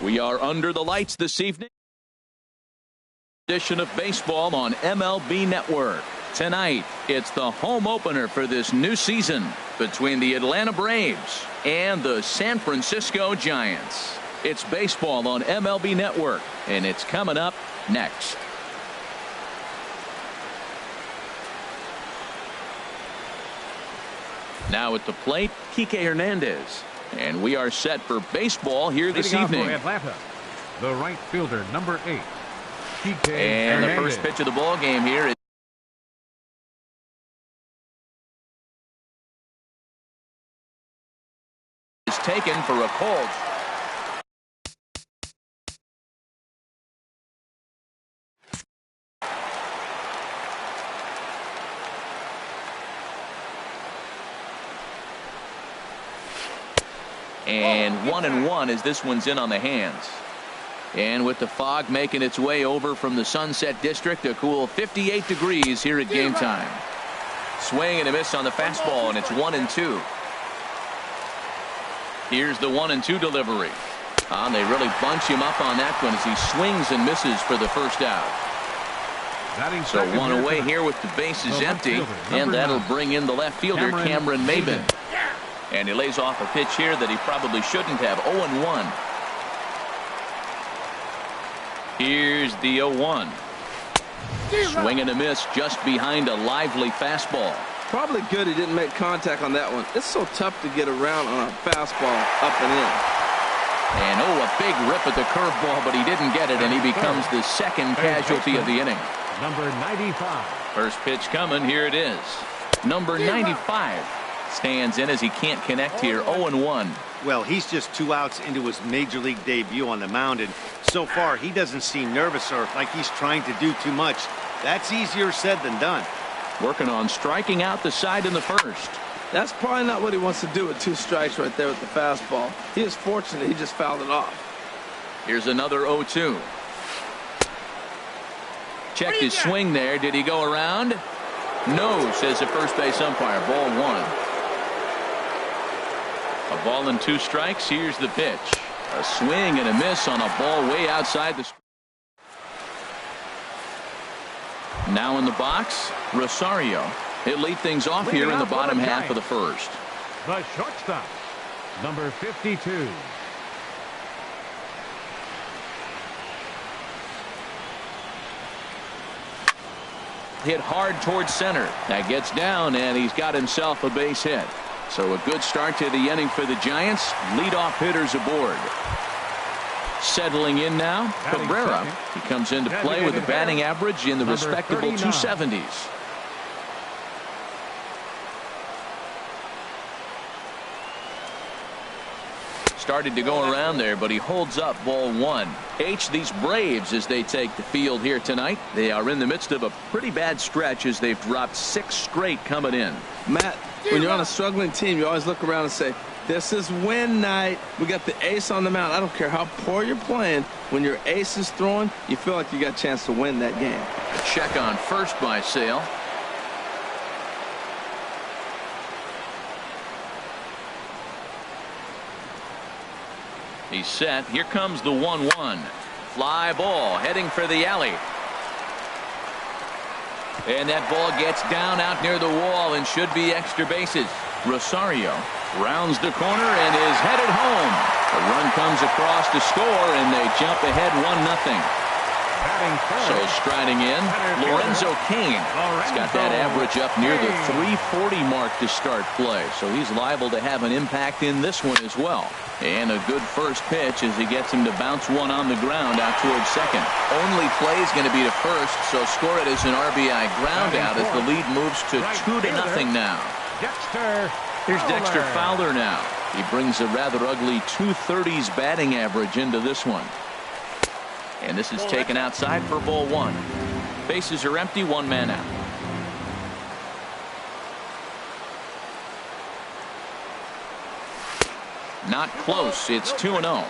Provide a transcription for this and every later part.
We are under the lights this evening. Edition of baseball on MLB Network. Tonight, it's the home opener for this new season between the Atlanta Braves and the San Francisco Giants. It's baseball on MLB Network, and it's coming up next. Now at the plate, Kike Hernandez. And we are set for baseball here this evening. For Atlanta, the right fielder, number 8, Kike and Hernandez. The first pitch of the ball game here is taken for a call. And 1-1 as this one's in on the hands. And with the fog making its way over from the Sunset District, a cool 58 degrees here at game time. Swing and a miss on the fastball, and it's 1-2. Here's the 1-2 delivery. They really bunch him up on that one as he swings and misses for the first out. So one away here with the bases empty, and that'll bring in the left fielder, Cameron Maybin. And he lays off a pitch here that he probably shouldn't have. 0-1. Here's the 0-1. Swing and a miss just behind a lively fastball. Probably good he didn't make contact on that one. It's so tough to get around on a fastball up and in. And a big rip at the curveball, but he didn't get it, and he becomes the second casualty of the inning. Number 95. First pitch coming. Here it is. Number 95. Stands in as he can't connect here. 0-1. Well, he's just 2 outs into his major league debut on the mound, and so far he doesn't seem nervous or like he's trying to do too much. That's easier said than done. Working on striking out the side in the first. That's probably not what he wants to do with 2 strikes right there with the fastball. He is fortunate he just fouled it off. Here's another 0-2. Checked his swing there. Did he go around? No, says the first base umpire. Ball 1. A ball and 2 strikes. Here's the pitch. A swing and a miss on a ball way outside the. Now in the box, Rosario. He'll lead things off here in the bottom half of the first. The shortstop, number 52. Hit hard towards center. That gets down, and he's got himself a base hit. So a good start to the inning for the Giants. Leadoff hitters aboard. Settling in now, Cabrera. He comes into play with a batting average in the respectable 270s. Started to go around there, but he holds up. Ball 1. These Braves, as they take the field here tonight, they are in the midst of a pretty bad stretch as they've dropped 6 straight coming in. Matt, when you're on a struggling team, you always look around and say, this is win night. We got the ace on the mound. I don't care how poor you're playing. When your ace is throwing, you feel like you got a chance to win that game. A check on first by Sale. He's set. Here comes the 1-1. Fly ball heading for the alley. And that ball gets down out near the wall and should be extra bases. Rosario rounds the corner and is headed home. A run comes across to score, and they jump ahead 1-0. So striding in, Lorenzo Cain. He's got that average up near the 340 mark to start play. So he's liable to have an impact in this one as well. And a good first pitch as he gets him to bounce one on the ground out towards second. Only play is going to be to first, so score it as an RBI ground out as the lead moves to 2-0 now. Here's Dexter Fowler now. He brings a rather ugly 230s batting average into this one. And this is taken outside for ball 1. Bases are empty, 1 man out. Not close. It's 2-0.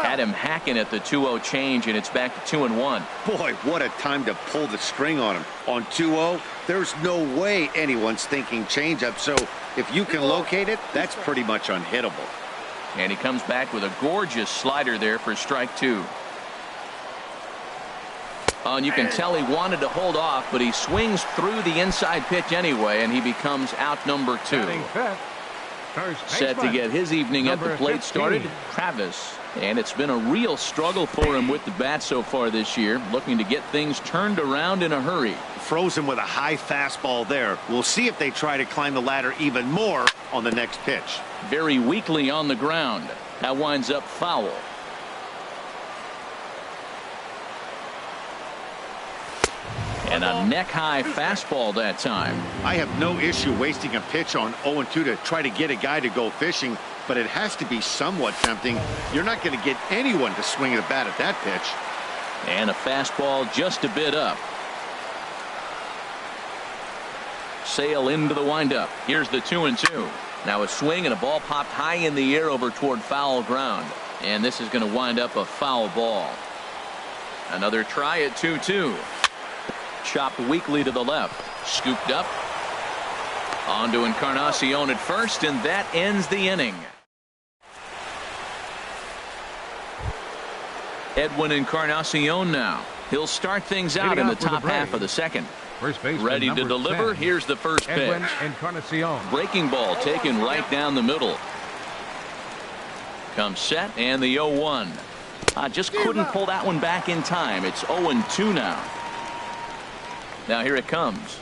Had him hacking at the 2-0 change, and it's back to 2-1. Boy, what a time to pull the string on him. On 2-0, there's no way anyone's thinking changeup, so if you can locate it, that's pretty much unhittable. And he comes back with a gorgeous slider there for strike 2. Oh, and you can tell he wanted to hold off, but he swings through the inside pitch anyway, and he becomes out number 2. Set to get his evening at the plate started, Travis. And it's been a real struggle for him with the bat so far this year, looking to get things turned around in a hurry. Froze him with a high fastball there. We'll see if they try to climb the ladder even more on the next pitch. Very weakly on the ground. That winds up foul. And a neck-high fastball that time. I have no issue wasting a pitch on 0-2 to try to get a guy to go fishing, but it has to be somewhat tempting. You're not going to get anyone to swing at a bat at that pitch. And a fastball just a bit up. Sail into the windup. Here's the 2-2. Now a swing and a ball popped high in the air over toward foul ground. And this is going to wind up a foul ball. Another try at 2-2. Chopped weakly to the left. Scooped up. On to Encarnacion at first, and that ends the inning. Edwin Encarnacion now. He'll start things out in the top half of the second. Ready to deliver. 10. Here's the first pitch. Edwin Encarnacion. Breaking ball taken right down the middle. Comes set, and the 0-1. Just couldn't pull that one back in time. It's 0-2 now. Now here it comes.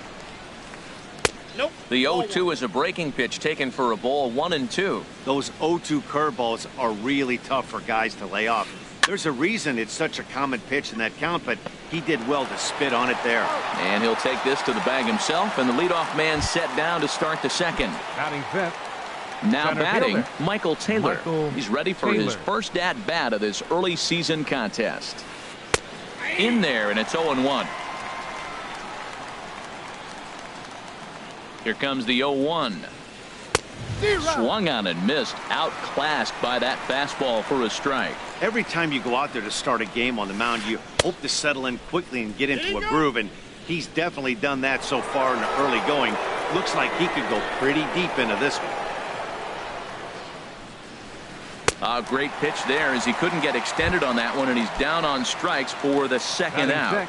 Nope. The 0-2 is a breaking pitch taken for a ball, 1-2. Those 0-2 curveballs are really tough for guys to lay off. There's a reason it's such a common pitch in that count, but he did well to spit on it there. And he'll take this to the bag himself, and the leadoff man set down to start the second. Batting fifth. Now Center batting, fielder. Michael Taylor. He's ready for his Taylor. first at-bat of this early season contest. In there, and it's 0-1. Here comes the 0-1. Swung on and missed. Outclassed by that fastball for a strike. Every time you go out there to start a game on the mound, you hope to settle in quickly and get into a groove, and he's definitely done that so far in the early going. Looks like he could go pretty deep into this one. A great pitch there as he couldn't get extended on that one, and he's down on strikes for the second out.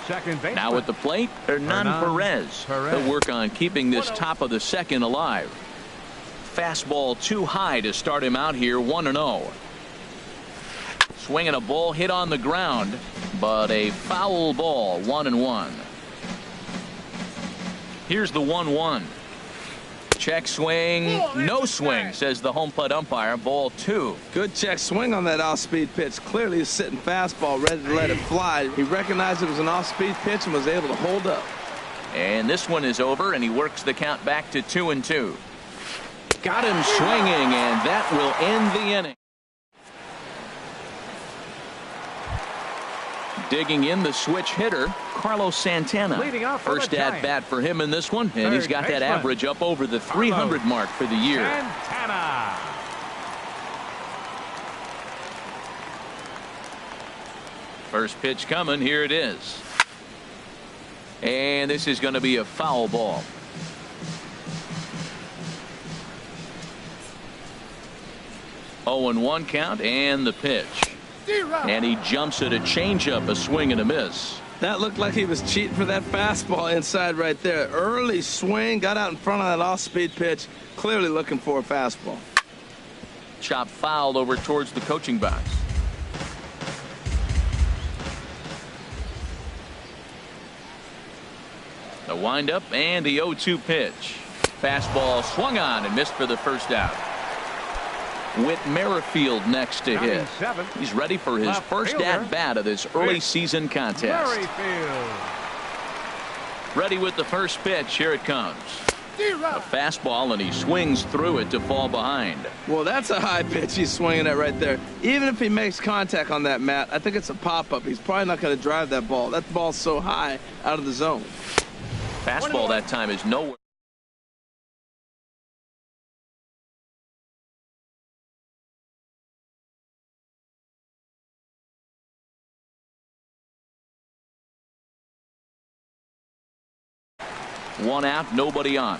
Second baseman. Now at the plate, Hernan Perez. He'll work on keeping this top of the second alive. Fastball too high to start him out here, 1-0. Swinging a ball hit on the ground, but a foul ball, 1-1. Here's the 1-1. Check swing, no swing, says the home plate umpire. Ball 2. Good check swing on that off-speed pitch. Clearly a sitting fastball ready to let it fly. He recognized it was an off-speed pitch and was able to hold up. And this one is over, and he works the count back to 2-2. Got him swinging, and that will end the inning. Digging in the switch hitter, Carlos Santana. Leading off for First the at bat for him in this one, and he's got that baseman. average up over the 300 mark for the year. Santana. First pitch coming. Here it is. And this is going to be a foul ball. Oh, and 1 count, and the pitch. And he jumps at a changeup, a swing and a miss. That looked like he was cheating for that fastball inside right there. Early swing, got out in front of that off-speed pitch, clearly looking for a fastball. Chop fouled over towards the coaching box. The windup and the 0-2 pitch. Fastball swung on and missed for the first out. Whit Merrifield next to hit. He's ready for his first at-bat of this early season contest. Merrifield. Ready with the first pitch. Here it comes. A fastball, and he swings through it to fall behind. Well, that's a high pitch he's swinging at right there. Even if he makes contact on that, Matt, I think it's a pop-up. He's probably not going to drive that ball. That ball's so high out of the zone. Fastball that time is nowhere. 1 out, nobody on.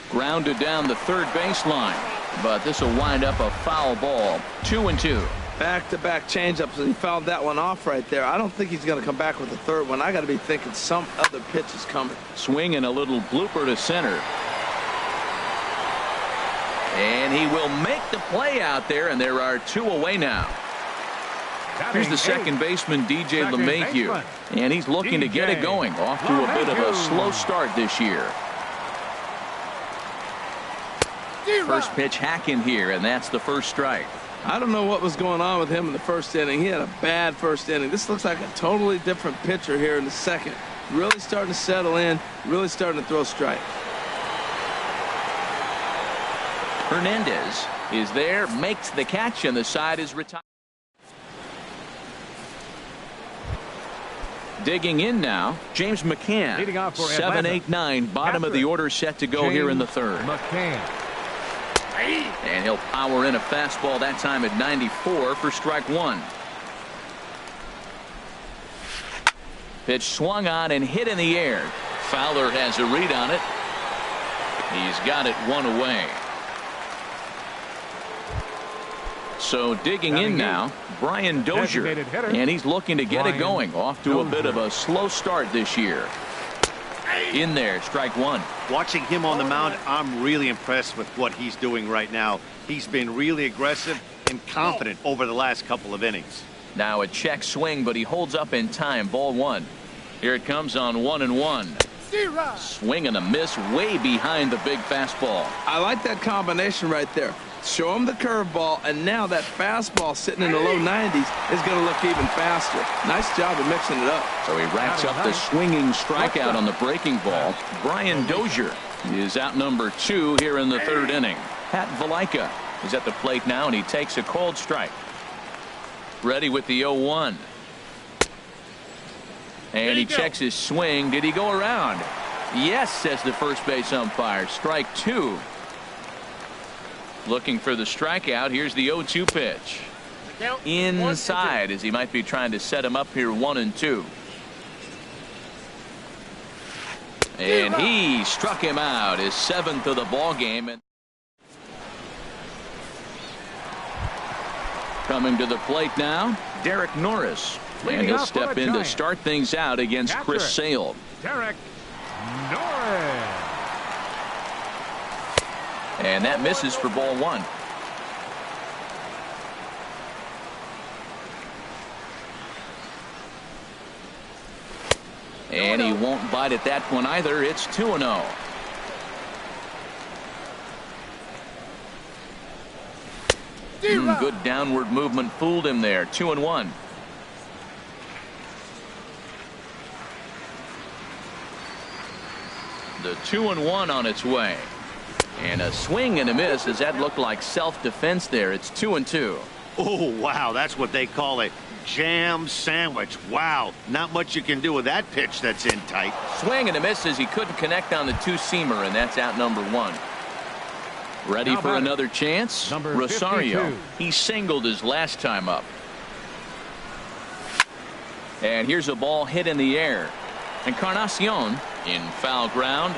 Grounded down the third baseline, but this will wind up a foul ball. 2-2. Back-to-back changeups, and he fouled that one off right there. I don't think he's going to come back with the third one. I got to be thinking some other pitch is coming. Swing and a little blooper to center. And he will make the play out there, and there are 2 away now. Here's the second baseman, DJ LeMahieu, and he's looking to get it going. Off to a bit of a slow start this year. First pitch hacking here, and that's the first strike. I don't know what was going on with him in the first inning. He had a bad first inning. This looks like a totally different pitcher here in the second. Really starting to settle in, really starting to throw strikes. Hernandez is there, makes the catch, and the side is retired. Digging in now, James McCann. Leading off for 7, 8, 9, bottom of the order set to go here in the third. McCann. And he'll power in a fastball that time at 94 for strike 1. Pitch swung on and hit in the air. Fowler has a read on it. He's got it 1 away. So digging in now, Brian Dozier, and he's looking to get it going. Off to a bit of a slow start this year. In there, strike 1. Watching him on the mound, I'm really impressed with what he's doing right now. He's been really aggressive and confident over the last couple of innings. Now a check swing, but he holds up in time. Ball 1. Here it comes on 1-1. Swing and a miss way behind the big fastball. I like that combination right there. Show him the curveball, and now that fastball sitting in the low 90s is going to look even faster. Nice job of mixing it up. So he racks up the swinging strikeout on the breaking ball. Brian Dozier is out number 2 here in the third inning. Pat Valaika is at the plate now, and he takes a cold strike. Ready with the 0-1. And he checks his swing. Did he go around? Yes, says the first base umpire. Strike 2. Looking for the strikeout. Here's the 0-2 pitch. Inside, as he might be trying to set him up here 1-2. And he struck him out, his 7th of the ball game. And coming to the plate now, Derek Norris. And he'll step in to start things out against Chris Sale. Derek Norris. And that misses for ball 1. And he won't bite at that one either. It's 2-0. Good downward movement fooled him there. 2-1. The 2-1 on its way. And a swing and a miss. Does that look like self-defense there? It's 2-2. Oh, wow. That's what they call a jam sandwich. Wow. Not much you can do with that pitch that's in tight. Swing and a miss as he couldn't connect on the 2-seamer, and that's out number 1. Ready for another chance? Number Rosario. 52. He singled his last time up. And here's a ball hit in the air. Encarnacion in foul ground.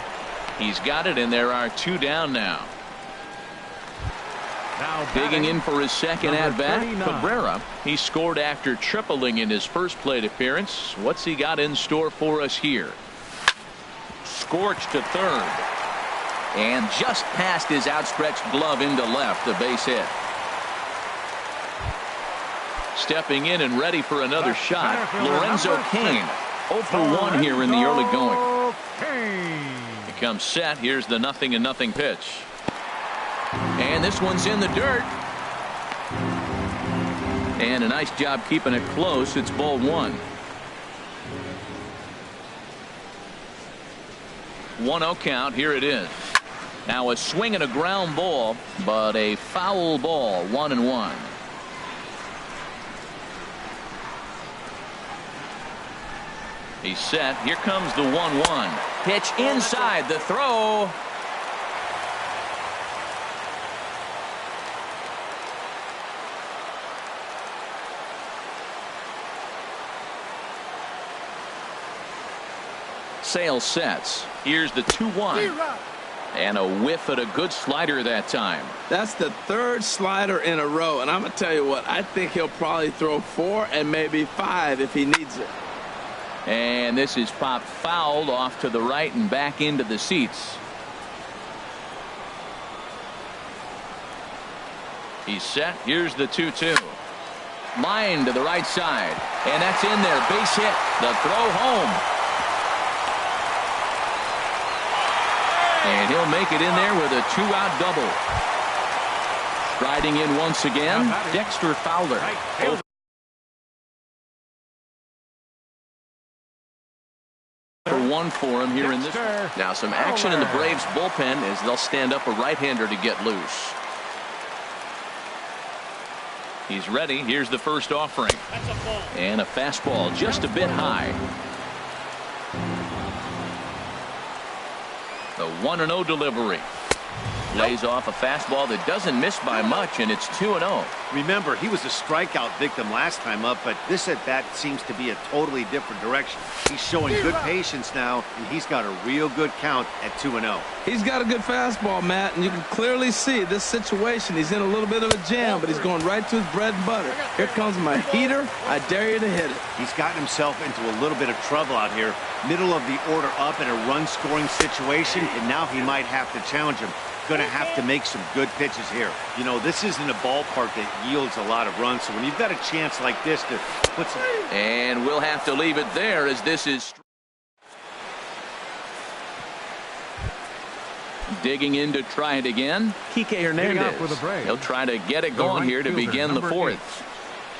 He's got it, and there are 2 down now. Digging in for his second at-bat, Cabrera. He scored after tripling in his first plate appearance. What's he got in store for us here? Scorched to third. And just past his outstretched glove into left, a base hit. Stepping in and ready for another shot, Lorenzo Cain. 0 for 1 here in the early going. He comes set. Here's the 0-0 pitch. And this one's in the dirt. And a nice job keeping it close. It's ball 1. 1-0 count. Here it is. Now a swing and a ground ball, but a foul ball. 1-1. He's set. Here comes the 1-1. Pitch inside. The throw. Sale sets. Here's the 2-1. And a whiff at a good slider that time. That's the third slider in a row. And I'm going to tell you what, I think he'll probably throw 4 and maybe 5 if he needs it. And this is popped fouled off to the right and back into the seats. He's set. Here's the 2-2. Line to the right side. And that's in there. Base hit. The throw home. And he'll make it in there with a 2-out double. Striding in once again, Dexter Fowler. For 1 for him here in this one. Now some action in the Braves bullpen as they'll stand up a right-hander to get loose. He's ready. Here's the first offering. And a fastball just a bit high. The 1-0 delivery. Lays off a fastball that doesn't miss by much, and it's 2-0. Remember, he was a strikeout victim last time up, but this at-bat seems to be a totally different direction. He's showing good patience now, and he's got a real good count at 2-0. He's got a good fastball, Matt, and you can clearly see this situation. He's in a little bit of a jam, but he's going right to his bread and butter. Here comes my heater. I dare you to hit it. He's gotten himself into a little bit of trouble out here. Middle of the order up in a run-scoring situation, and now he might have to challenge him. Going to have to make some good pitches here. You know, this isn't a ballpark that yields a lot of runs, so when you've got a chance like this to put some... And we'll have to leave it there as this is... Digging in to try it again, Kike Hernandez. He'll try to get it going here to begin the fourth.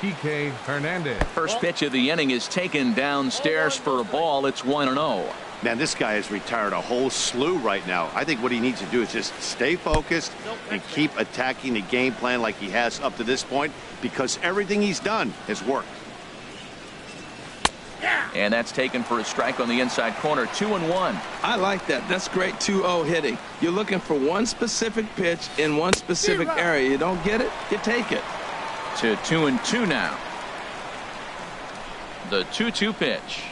Kike Hernandez. First pitch of the inning is taken downstairs for a ball. It's 1-0. Man, this guy has retired a whole slew right now. I think what he needs to do is just stay focused and keep attacking the game plan like he has up to this point, because everything he's done has worked. And that's taken for a strike on the inside corner. 2-1. I like that. That's great 2-0 hitting. You're looking for one specific pitch in one specific area. You don't get it, you take it. To 2-2 now. The 2-2 pitch.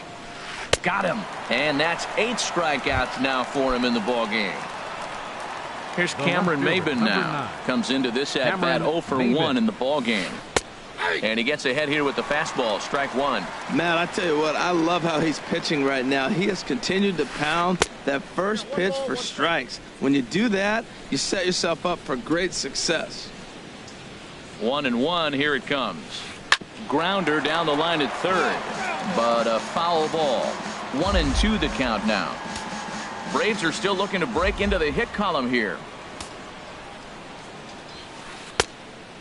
Got him. And that's 8 strikeouts now for him in the ball game. Here's Cameron Maben now. Comes into this at bat 0 for 1 in the ball game. And he gets ahead here with the fastball. Strike 1. Man, I tell you what, I love how he's pitching right now. He has continued to pound that first pitch for strikes. When you do that, you set yourself up for great success. 1-1. Here it comes. Grounder down the line at third, but a foul ball. 1-2 the count now. Braves are still looking to break into the hit column here.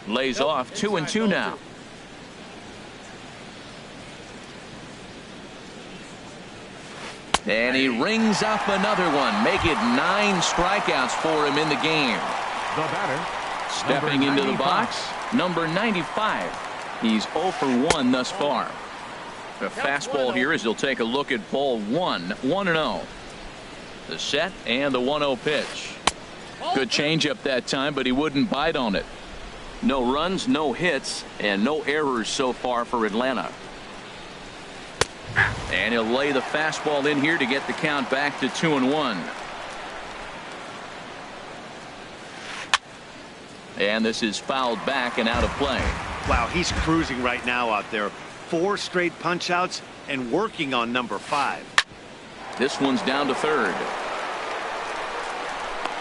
Lays off. 2-2 now. And he rings up another one. Make it 9 strikeouts for him in the game. The batter, stepping into the box, number 95. He's 0 for 1 thus far. The fastball here as he'll take a look at ball 1. 1-0. The set and the 1-0 pitch. Good changeup that time, but he wouldn't bite on it. No runs, no hits, and no errors so far for Atlanta. And he'll lay the fastball in here to get the count back to 2-1. And this is fouled back and out of play. Wow, he's cruising right now out there. 4 straight punch outs and working on number 5. This one's down to third.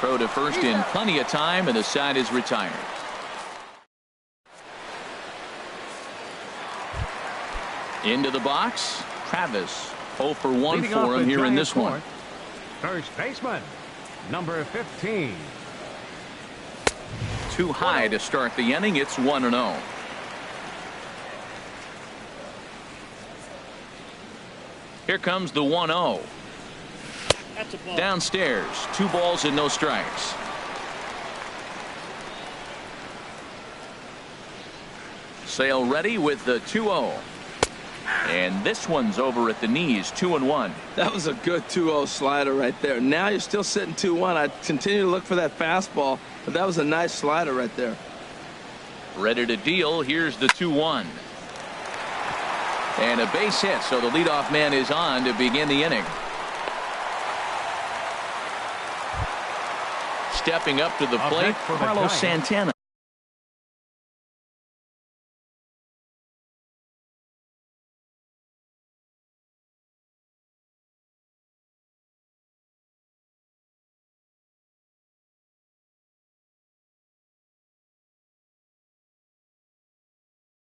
Throw to first in plenty of time, and the side is retired. Into the box, Travis. 0 for 1 for him here in this one. First baseman, number 15. Too high to start the inning. It's 1-0. Here comes the 1-0. Downstairs, 2 balls and no strikes. Sale ready with the 2-0. And this one's over at the knees. 2-1. That was a good 2-0 slider right there. Now you're still sitting 2-1. I continue to look for that fastball, but that was a nice slider right there. Ready to deal. Here's the 2-1. And a base hit, so the leadoff man is on to begin the inning. stepping up to the Up plate, next for the Carlos Giants. Santana.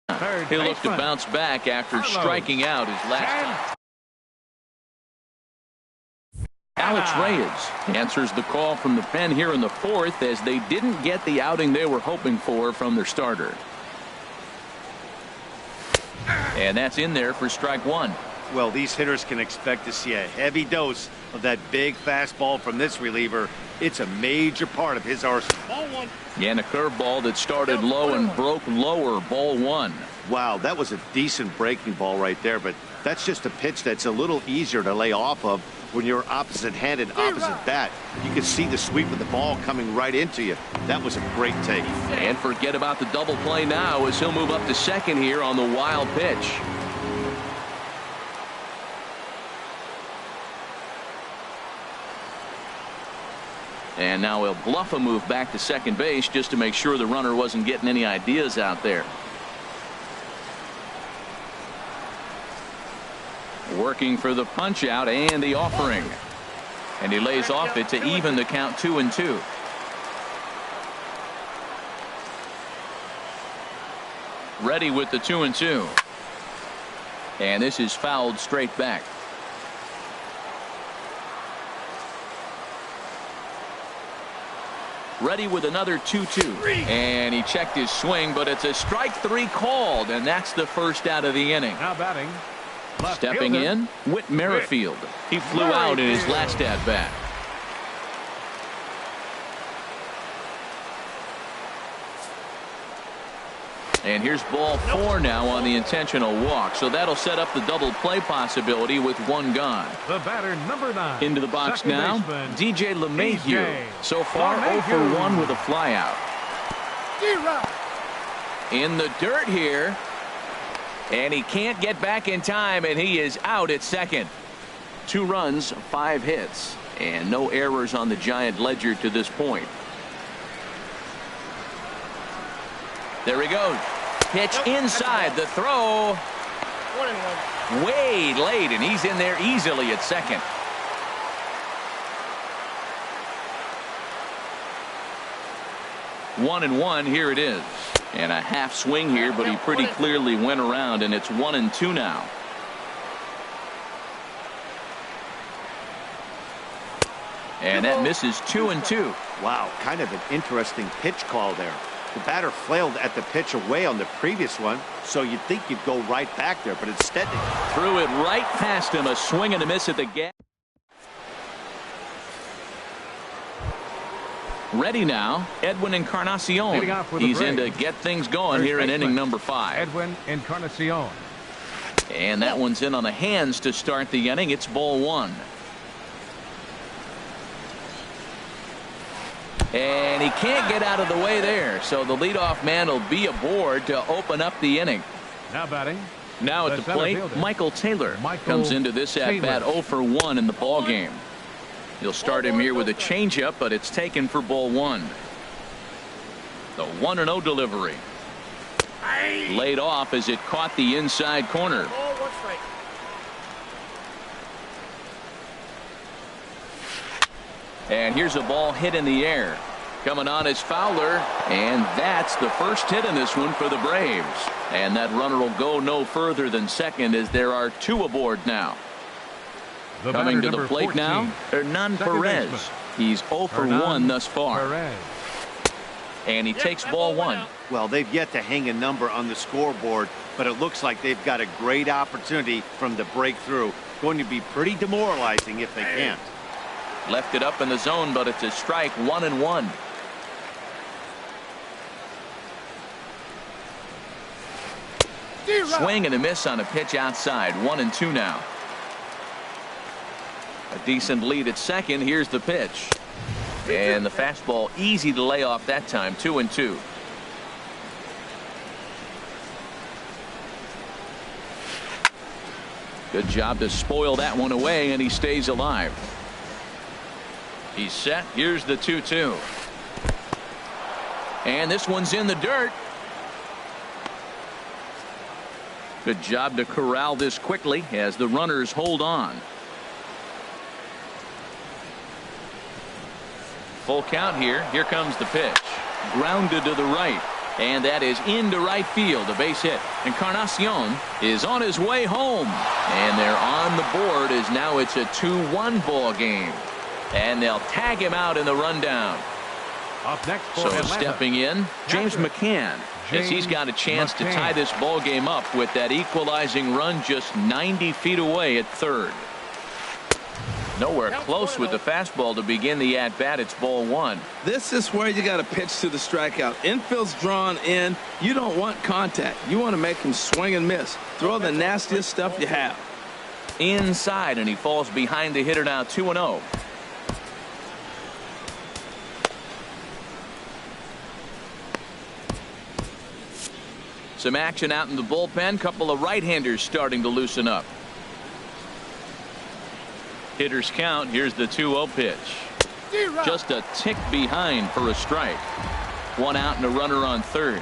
Third He'll look to baseman. bounce back after Carlos striking out his last time. Alex Reyes answers the call from the pen here in the fourth as they didn't get the outing they were hoping for from their starter. And that's in there for strike one. Well, these hitters can expect to see a heavy dose of that big fastball from this reliever. It's a major part of his arsenal. And a curveball that started low and broke lower, ball one. Wow, that was a decent breaking ball right there, but that's just a pitch that's a little easier to lay off of when you're opposite-handed, opposite bat. You can see the sweep of the ball coming right into you. That was a great take. And forget about the double play now as he'll move up to second here on the wild pitch. And now he'll bluff a move back to second base just to make sure the runner wasn't getting any ideas out there. Working for the punch out and the offering. And he lays off it to even the count 2-2. Ready with the 2-2. And this is fouled straight back. Ready with another 2-2. And he checked his swing, but it's a strike three called, and that's the first out of the inning. Now batting. Left Stepping fielder. in, Whit Merrifield. He flew out in his last at bat. And here's ball four now on the intentional walk. So that'll set up the double play possibility with one gone. The batter, number 9. Into the box Second now, baseman, DJ LeMahieu. DJ So far 0 for 1 with a flyout. In the dirt here. And he can't get back in time, and he is out at second. 2 runs, 5 hits, and no errors on the Giant ledger to this point. There he goes. Pitch inside. The throw. Way late, and he's in there easily at second. One and one. Here it is. And a half swing here, but he pretty clearly went around, and it's 1-2 now. And that misses 2-2. Wow, kind of an interesting pitch call there. The batter flailed at the pitch away on the previous one, so you'd think you'd go right back there, but instead Threw it right past him. A swing and a miss at the gap. Ready now, Edwin Encarnacion. Leading off with the He's in to Braves. get things going First here in baseman, inning number 5. Edwin Encarnacion. And that one's in on the hands to start the inning. It's ball 1. And he can't get out of the way there, so the leadoff man will be aboard to open up the inning. Now batting. Now at The the center plate, fielder, Michael Taylor Michael comes into this at bat Taylor. 0 for 1 in the ball game. He'll start him here with a changeup, but it's taken for ball 1. The 1-0 delivery. Laid off as it caught the inside corner. And here's a ball hit in the air. Coming on is Fowler, and that's the first hit in this one for the Braves. And that runner will go no further than second as there are 2 aboard now. The Coming batter, to the number plate 14, now, Hernan second Perez. baseman. He's 0 for Hernan 1 thus far. Perez. And he takes ball 1. well, they've yet to hang a number on the scoreboard, but it looks like they've got a great opportunity from the breakthrough. Going to be pretty demoralizing if they can't. Left it up in the zone, but it's a strike. 1-1. Swing and a miss on a pitch outside. 1-2 now. A decent lead at second. Here's the pitch. And the fastball easy to lay off that time. 2-2. Good job to spoil that one away, and he stays alive. He's set. Here's the 2-2. And this one's in the dirt. Good job to corral this quickly as the runners hold on. Full count here. Here comes the pitch. Grounded to the right. And that is into right field. A base hit. Encarnacion is on his way home. And they're on the board as now it's a 2-1 ball game. And they'll tag him out in the rundown. Up next for So Atlanta, stepping in, James McCann, as he's got a chance to tie this ball game up with that equalizing run just 90 feet away at third. Nowhere close with the fastball to begin the at-bat. It's ball one. This is where you got to pitch to the strikeout. Infield's drawn in. You don't want contact. You want to make him swing and miss. Throw the nastiest stuff you have. Inside, and he falls behind the hitter now, 2-0. Some action out in the bullpen. Couple of right-handers starting to loosen up. Hitters count. Here's the 2-0 pitch. Just a tick behind for a strike. One out and a runner on third.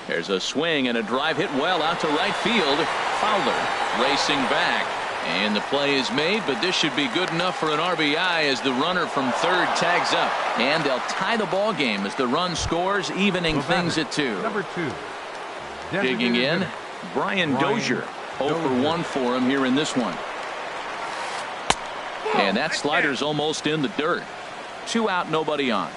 There's a swing and a drive hit well out to right field. Fowler racing back. And the play is made, but this should be good enough for an RBI as the runner from third tags up. And they'll tie the ball game as the run scores, evening things at 2. Number 2. Digging in, Brian Dozier. 0 for 1 for him here in this one. And that slider's almost in the dirt. 2 out, nobody on.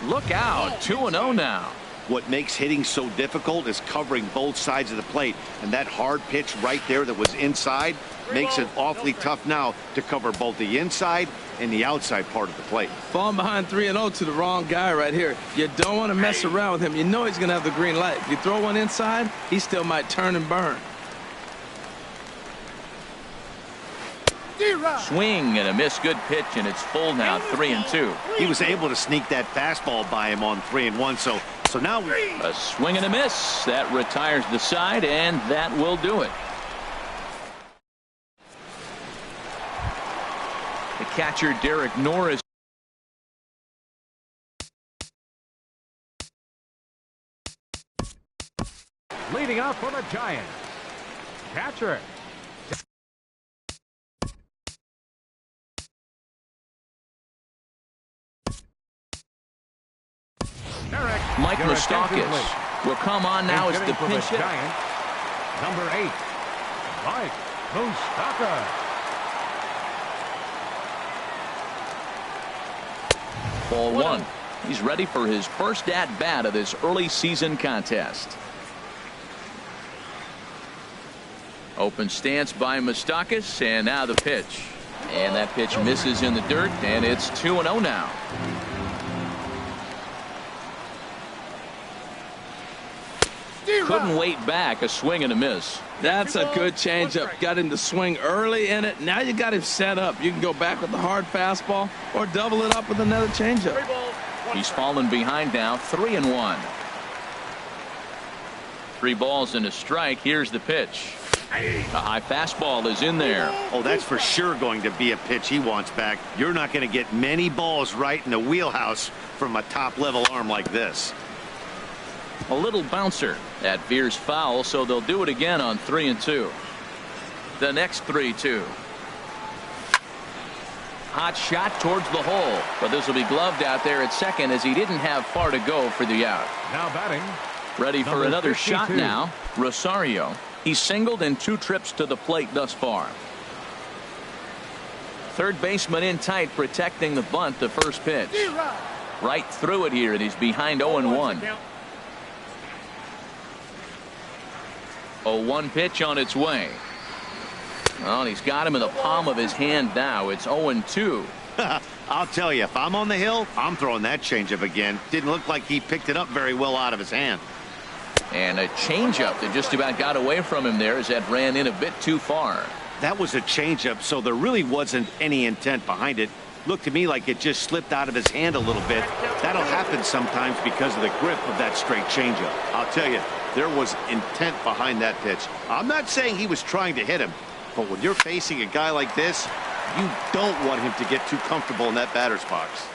Look out, 2-0 now. What makes hitting so difficult is covering both sides of the plate, and that hard pitch right there that was inside makes it awfully tough now to cover both the inside and the outside part of the plate. Falling behind 3-0 to the wrong guy right here. You don't want to mess around with him. You know he's going to have the green light. If you throw one inside, he still might turn and burn. Swing and a miss. Good pitch, and it's full now, 3-2. He was able to sneak that fastball by him on 3-1, so now a swing and a miss. That retires the side, and that will do it. The catcher, Derek Norris. Leading off for the Giants, catcher. Mike Moustakas will come on now as the pinch hitter. Number 8, Mike Moustakas. Ball one. He's ready for his first at-bat of this early season contest. Open stance by Moustakas, and now the pitch. And that pitch misses in the dirt, and it's 2-0 now. Couldn't wait back. A swing and a miss. That's a good changeup. Got him to swing early in it. Now you got him set up. You can go back with the hard fastball or double it up with another changeup. He's fallen behind now, 3-1. 3 balls and a strike. Here's the pitch. A high fastball is in there. Oh, that's for sure going to be a pitch he wants back. You're not going to get many balls right in the wheelhouse from a top-level arm like this. A little bouncer. That veers foul, so they'll do it again on 3-2. The next 3-2. Hot shot towards the hole, but this will be gloved out there at second as he didn't have far to go for the out. Now batting. Ready for another 52. shot now. Rosario. He's singled in 2 trips to the plate thus far. Third baseman in tight, protecting the bunt. The first pitch. Right through it here, and he's behind 0-1. 0-1 pitch on its way. Well, he's got him in the palm of his hand now. It's 0-2. I'll tell you, if I'm on the hill, I'm throwing that changeup again. Didn't look like he picked it up very well out of his hand. And a changeup that just about got away from him there as that ran in a bit too far. That was a changeup, so there really wasn't any intent behind it. Looked to me like it just slipped out of his hand a little bit. That'll happen sometimes because of the grip of that straight changeup. I'll tell you, there was intent behind that pitch. I'm not saying he was trying to hit him. But when you're facing a guy like this, you don't want him to get too comfortable in that batter's box.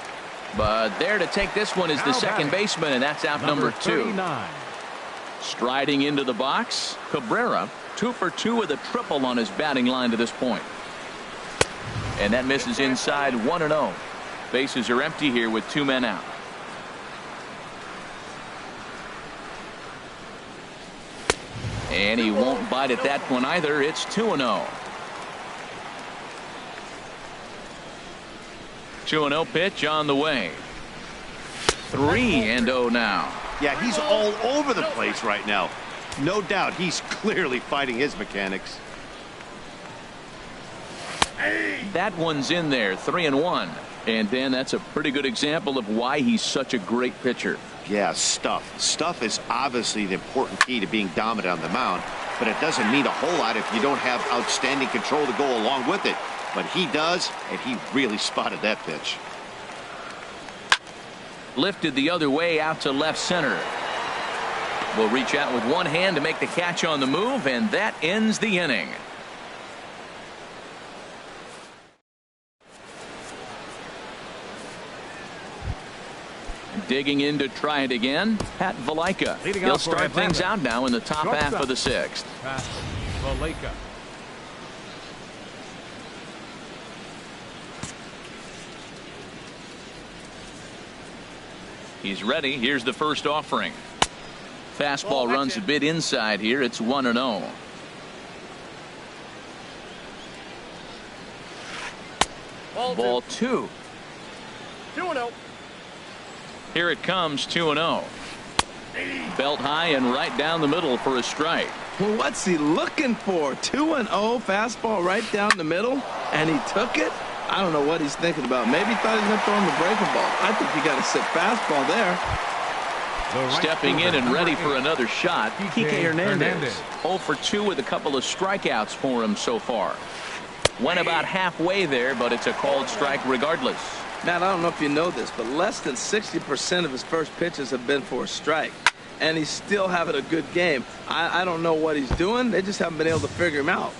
But there to take this one is the second baseman, and that's out number 2. 39. Striding into the box, Cabrera, 2 for 2 with a triple on his batting line to this point. And that misses inside, 1-0. Bases are empty here with 2 men out. And he won't bite at that one either. It's 2-0. 2-0 pitch on the way. 3-0 now. Yeah, he's all over the place right now. No doubt he's clearly fighting his mechanics. That one's in there, 3-1. And Dan, that's a pretty good example of why he's such a great pitcher. Yeah, stuff. Stuff is obviously the important key to being dominant on the mound, but it doesn't mean a whole lot if you don't have outstanding control to go along with it. But he does, and he really spotted that pitch. Lifted the other way out to left center. Will reach out with one hand to make the catch on the move, and that ends the inning. Digging in to try it again, Pat Valaika. He'll start things out now in the top half of the 6th. Pat Valaika. He's ready. Here's the first offering. Fastball runs a bit inside here. It's 1-0. Ball 2. 2-0. Here it comes, 2-0. Belt high and right down the middle for a strike. Well, what's he looking for? 2-0 fastball right down the middle, and he took it. I don't know what he's thinking about. Maybe he thought he was going to throw him a breaking ball. I think you got to sit fastball there. Stepping in and ready for another shot, Kike Hernandez. 0 for 2 with a couple of strikeouts for him so far. Went about halfway there, but it's a called strike regardless. Matt, I don't know if you know this, but less than 60% of his first pitches have been for a strike. And he's still having a good game. I don't know what he's doing. They just haven't been able to figure him out.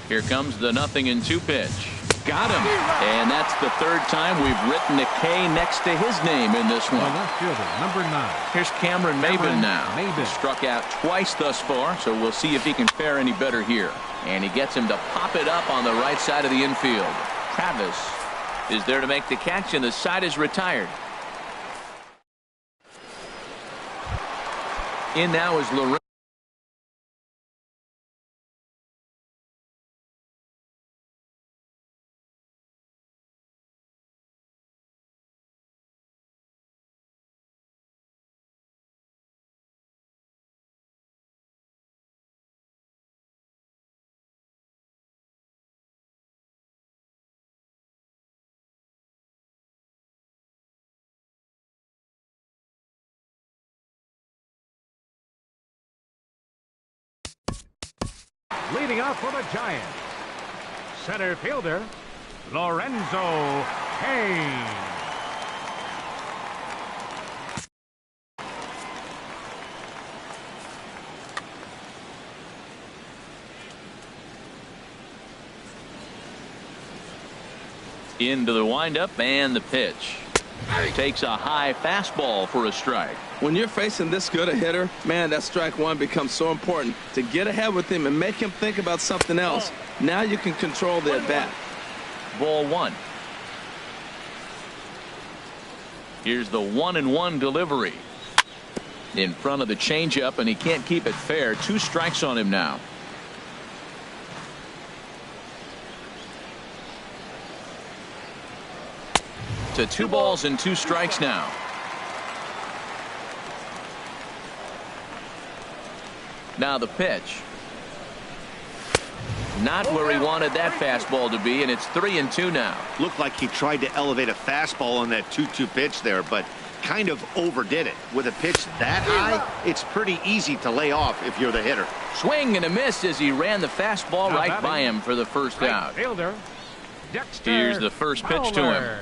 Here comes the 0-2 pitch. Got him. And that's the 3rd time we've written a K next to his name in this one. Left fielder, number 9. Here's Cameron Maybin now. Maybin. He struck out twice thus far, so we'll see if he can fare any better here. And he gets him to pop it up on the right side of the infield. Travis is there to make the catch, and the side is retired. In now is Lorenzo. Leading off for the Giants, center fielder, Lorenzo Cain. Into the windup and the pitch. Takes a high fastball for a strike. When you're facing this good a hitter, man, that strike one becomes so important to get ahead with him and make him think about something else. Now you can control the at-bat. Ball 1. Here's the 1-1 delivery. In front of the changeup, and he can't keep it fair. 2 strikes on him now. To 2 balls and 2 strikes now. Now the pitch. Not where he wanted that fastball to be, and it's 3-2 now. Looked like he tried to elevate a fastball on that 2-2 pitch there, but kind of overdid it. With a pitch that high, it's pretty easy to lay off if you're the hitter. Swing and a miss as he ran the fastball right by him for the first out. Fielder, Dexter Here's the first pitch to him.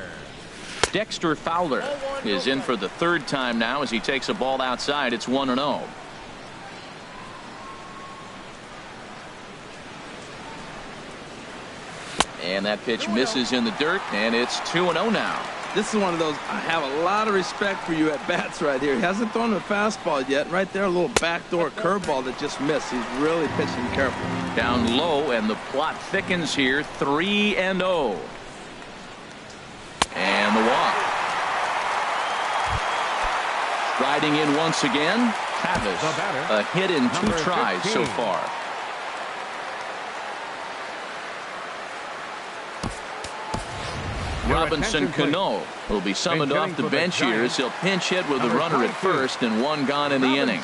Dexter Fowler is in for the 3rd time now as he takes a ball outside. It's 1-0. And that pitch misses in the dirt, and it's 2-0 now. This is one of those, I have a lot of respect for you at bats right here. He hasn't thrown a fastball yet. Right there, a little backdoor curveball that just missed. He's really pitching careful. Down low, and the plot thickens here, 3-0. And the walk. Riding in once again, Travis. A hit in 2 tries 15. So far. Robinson Cano will be summoned off the bench here as he'll pinch hit with the runner at first and 1 gone in the inning.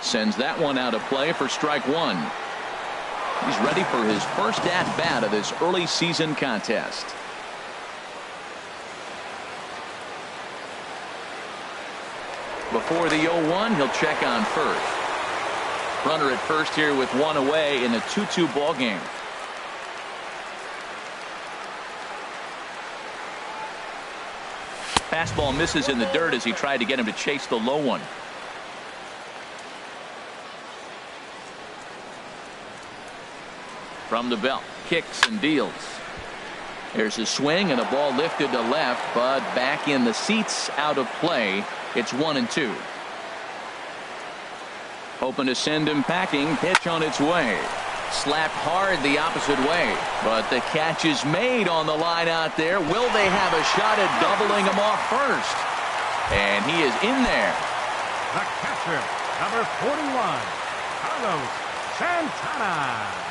Sends that one out of play for strike 1. He's ready for his first at-bat of this early season contest. Before the 0-1, he'll check on first. Runner at first here with 1 away in a 2-2 ball game. Fastball misses in the dirt as he tried to get him to chase the low one. From the belt, kicks and deals. There's a swing and a ball lifted to left, but back in the seats, out of play. It's 1-2. Hoping to send him packing. Pitch on its way. Slapped hard the opposite way, but the catch is made on the line out there. Will they have a shot at doubling him off first? And he is in there. The catcher, number 41, Carlos Santana.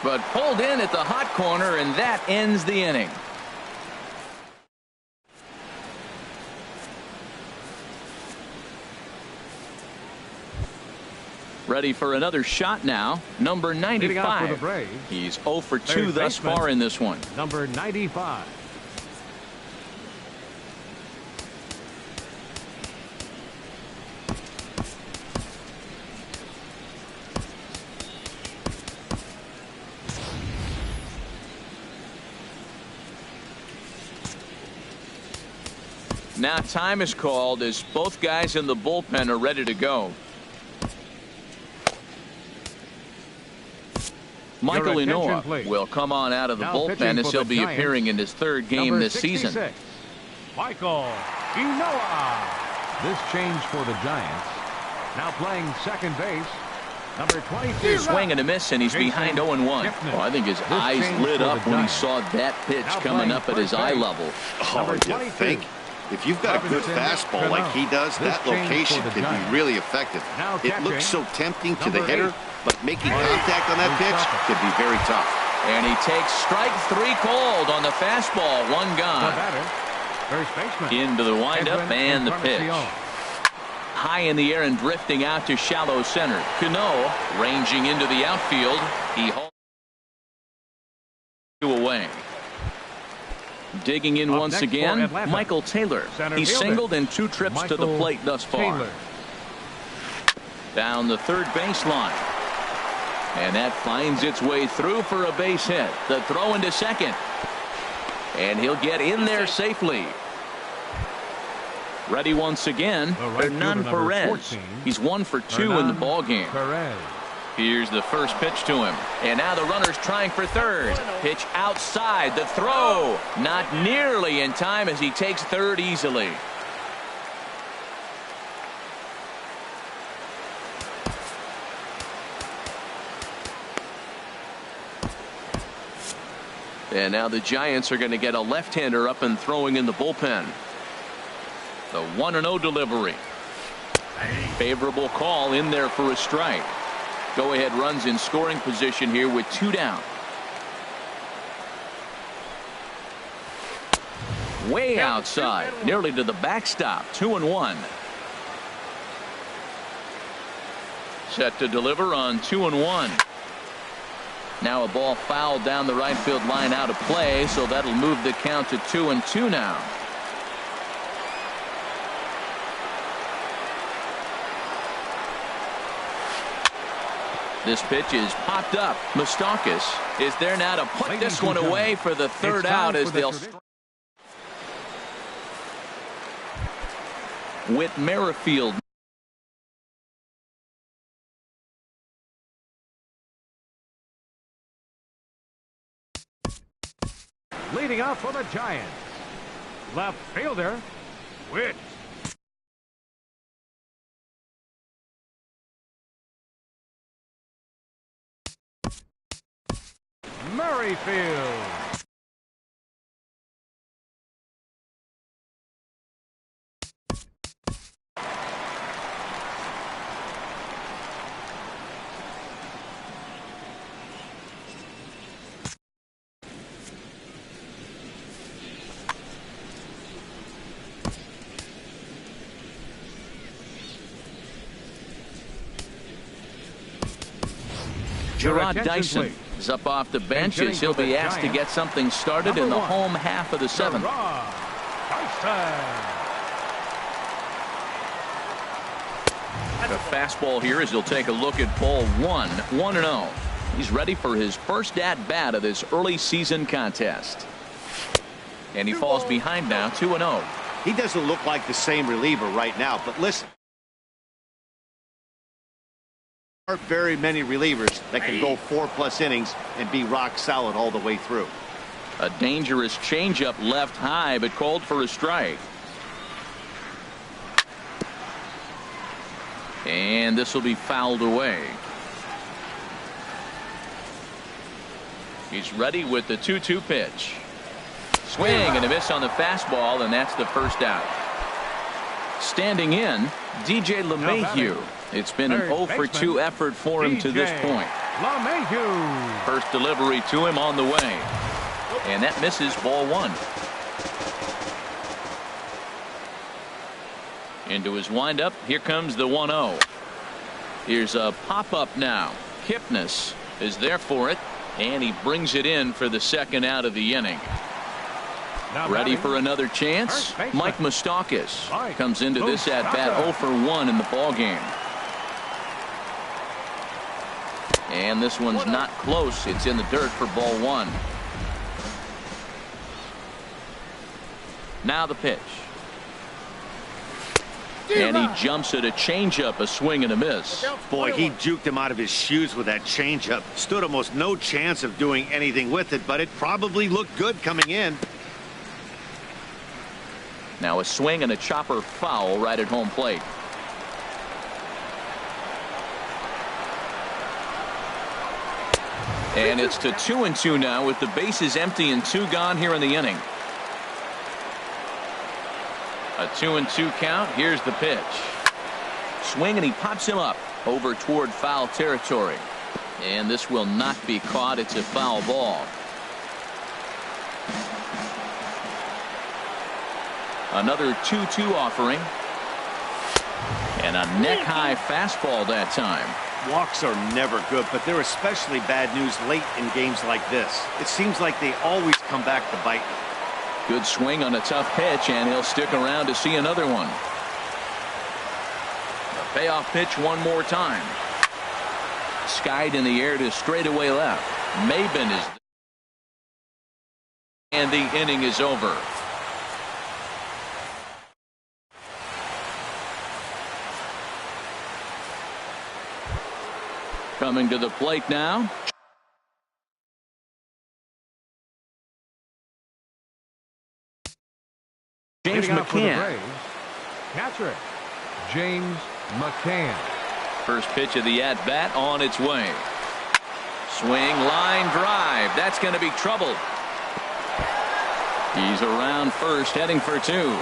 But pulled in at the hot corner, and that ends the inning. Ready for another shot now. Number 95. He's 0 for 2 thus far in this one. Number 95. Now time is called as both guys in the bullpen are ready to go. Michael Inoue will come on out of the bullpen as he'll be appearing in his 3rd game this season. Michael Inoue. This change for the Giants. Now playing second base. Number 22. Swing and a miss, and he's behind 0-1. Oh, I think his eyes lit up when he saw that pitch coming up at his eye level. Oh, you think? If you've got a good fastball like he does, that location can be really effective. It looks so tempting to the hitter, but making contact on that pitch could be very tough. And he takes strike 3 called on the fastball. 1 gone. Into the windup and the pitch. High in the air and drifting out to shallow center. Cano ranging into the outfield. He holds 2 away. Digging in once again, Michael Taylor. He's singled in 2 trips to the plate thus far. Down the third baseline. And that finds its way through for a base hit. The throw into second. And he'll get in there safely. Ready once again, Hernan Perez. He's 1 for 2 in the ball game. Here's the first pitch to him. And now the runner's trying for third. Pitch outside. The throw. Not nearly in time as he takes third easily. And now the Giants are going to get a left-hander up and throwing in the bullpen. The 1-0 delivery. Favorable call in there for a strike. Go-ahead runs in scoring position here with 2 down. Way outside, nearly to the backstop. 2-1. Set to deliver on 2-1. Now a ball fouled down the right field line out of play, so that'll move the count to 2-2 now. This pitch is popped up. Moustakas is there now to put this one away for the 3rd out as they'll. with Merrifield. Leading off for the Giants, left fielder, Witt. Merrifield. Gerard Dyson is up off the bench as he'll be asked to get something started in the home half of the seventh. The fastball here as he'll take a look at ball 1-0. He's ready for his first at-bat of this early season contest. And he falls behind now, 2-0. He doesn't look like the same reliever right now, but listen. There aren't very many relievers that can go 4+ innings and be rock solid all the way through. A dangerous changeup left high, but called for a strike. And this will be fouled away. He's ready with the 2-2 pitch. Swing and a miss on the fastball, and that's the first out. Standing in, DJ LeMahieu. It's been an 0-for-2 effort for him to this point. First delivery to him on the way. And that misses, ball 1. Into his windup. Here comes the 1-0. Here's a pop-up now. Kipnis is there for it, and he brings it in for the second out of the inning. Ready for another chance? Mike Moustakas comes into this at-bat 0-for-1 in the ballgame. And this one's not close. It's in the dirt for ball 1. Now the pitch. And he jumps at a changeup, a swing and a miss. Boy, he juked him out of his shoes with that changeup. Stood almost no chance of doing anything with it, but it probably looked good coming in. Now a swing and a chopper foul right at home plate. And it's to 2-2 now with the bases empty and 2 gone here in the inning. A 2-2 count. Here's the pitch. Swing and he pops him up over toward foul territory. And this will not be caught. It's a foul ball. Another 2-2 offering. And a neck-high fastball that time. Walks are never good, but they're especially bad news late in games like this. It seems like they always come back to bite them. Good swing on a tough pitch, and he'll stick around to see another one. The payoff pitch one more time. Skied in the air to straightaway left. Maben is. And the inning is over. Coming to the plate now. James McCann. Catcher, James McCann. First pitch of the at-bat on its way. Swing, line drive. That's going to be trouble. He's around first, heading for 2.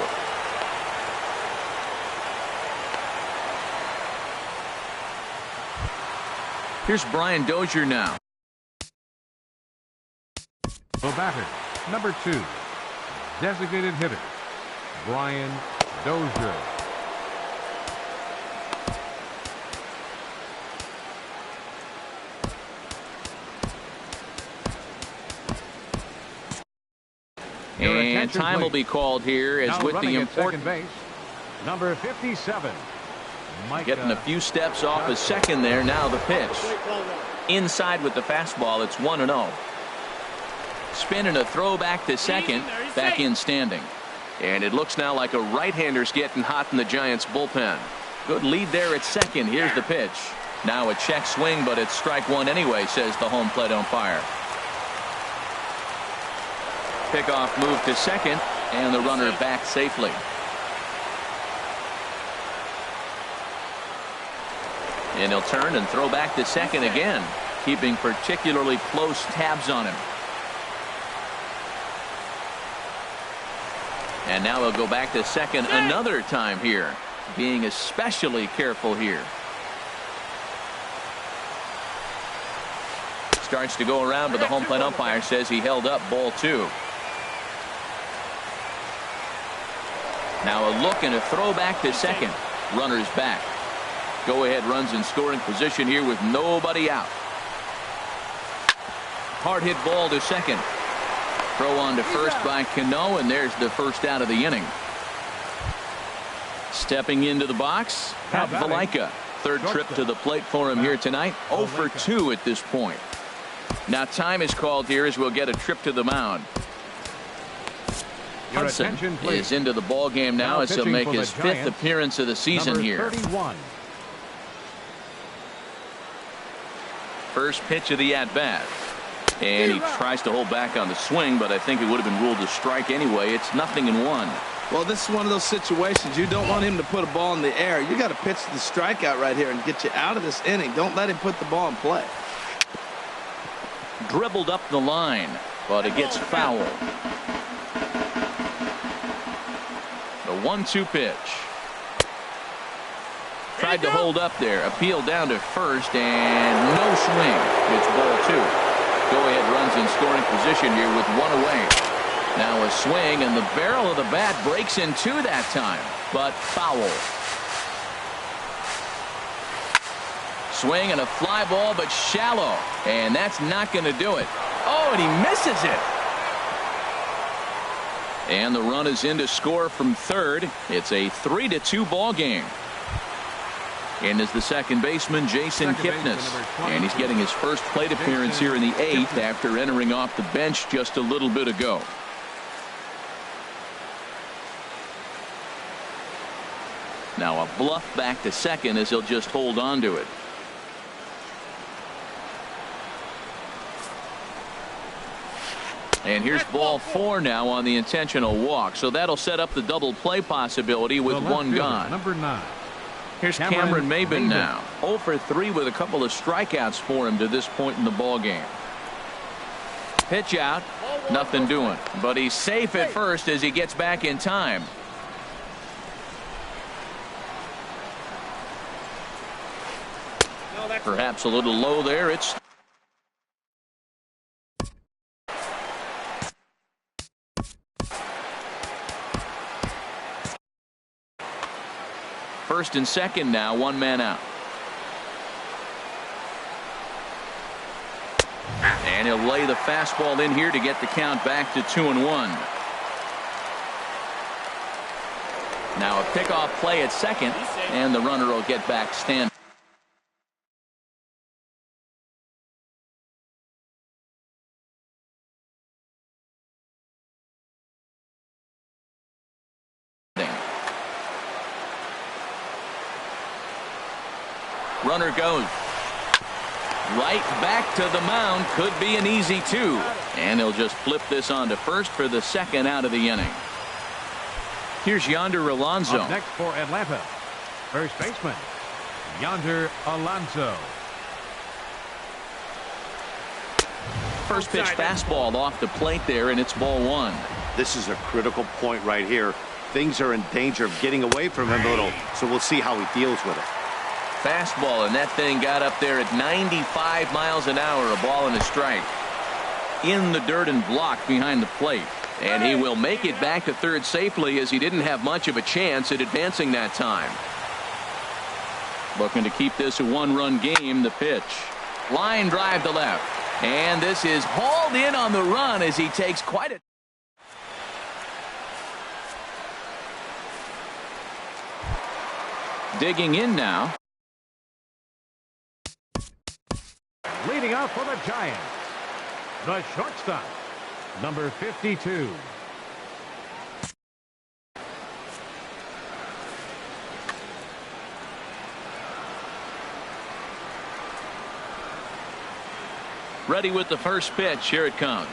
Here's Brian Dozier now. The batter, number 2, designated hitter, Brian Dozier. And time will be called here as with the important base, number 57. Getting a few steps off a second there. Now the pitch. Inside with the fastball. It's 1-0. Spin and a throw back to second. Back in standing. And it looks now like a right-hander's getting hot in the Giants bullpen. Good lead there at second. Here's the pitch. Now a check swing, but it's strike one anyway, says the home plate umpire. Pickoff move to second, and the runner back safely. And he'll turn and throw back to second again, keeping particularly close tabs on him. And now he'll go back to second another time here, being especially careful here. Starts to go around, but the home plate umpire says he held up ball two. Now a look and a throw back to second. Runner's back. Go ahead runs in scoring position here with nobody out. Hard hit ball to second. Throw on to first by Cano, and there's the first out of the inning. Stepping into the box, Pat Valaika. Third trip to the plate for him here tonight. 0 for 2 at this point. Now time is called here as we'll get a trip to the mound. Hudson is into the ball game now as he'll make his 5th appearance of the season here. 31. First pitch of the at-bat. And he tries to hold back on the swing, but I think it would have been ruled a strike anyway. It's 0-1. Well, this is one of those situations you don't want him to put a ball in the air. You got to pitch the strikeout right here and get you out of this inning. Don't let him put the ball in play. Dribbled up the line, but it gets fouled. The 1-2 pitch. Tried to hold up there. Appeal down to first, and no swing. It's ball two. Go-ahead runs in scoring position here with one away. Now a swing, and the barrel of the bat breaks in two that time, but foul. Swing and a fly ball, but shallow, and that's not going to do it. Oh, and he misses it. And the run is in to score from third. It's a 3-2 ball game. And is the second baseman, Jason Kipnis. And he's getting his first plate appearance here in the 8th after entering off the bench just a little bit ago. Now a bluff back to second as he'll just hold on to it. And here's ball 4 now on the intentional walk. So that'll set up the double play possibility with one gone. Number 9. Here's Cameron Maybin now. 0 for 3 with a couple of strikeouts for him to this point in the ball game. Pitch out. Nothing doing. But he's safe at first as he gets back in time. Perhaps a little low there. It's first and second now, one man out. And he'll lay the fastball in here to get the count back to 2-1. Now a pickoff play at second, and the runner will get back standing. Runner goes right back to the mound. Could be an easy 2. And he'll just flip this on to first for the second out of the inning. Here's Yonder Alonso. Up next for Atlanta, first baseman Yonder Alonso. First pitch fastball off the plate there, and it's ball 1. This is a critical point right here. Things are in danger of getting away from him a little, so we'll see how he deals with it. Fastball, and that thing got up there at 95 miles an hour, a ball and a strike. In the dirt and blocked behind the plate. And he will make it back to third safely as he didn't have much of a chance at advancing that time. Looking to keep this a one-run game. The pitch. Line drive to left. And this is hauled in on the run as he takes quite a... Digging in now. Leading off for the Giants, the shortstop, number 52. Ready with the first pitch. Here it comes.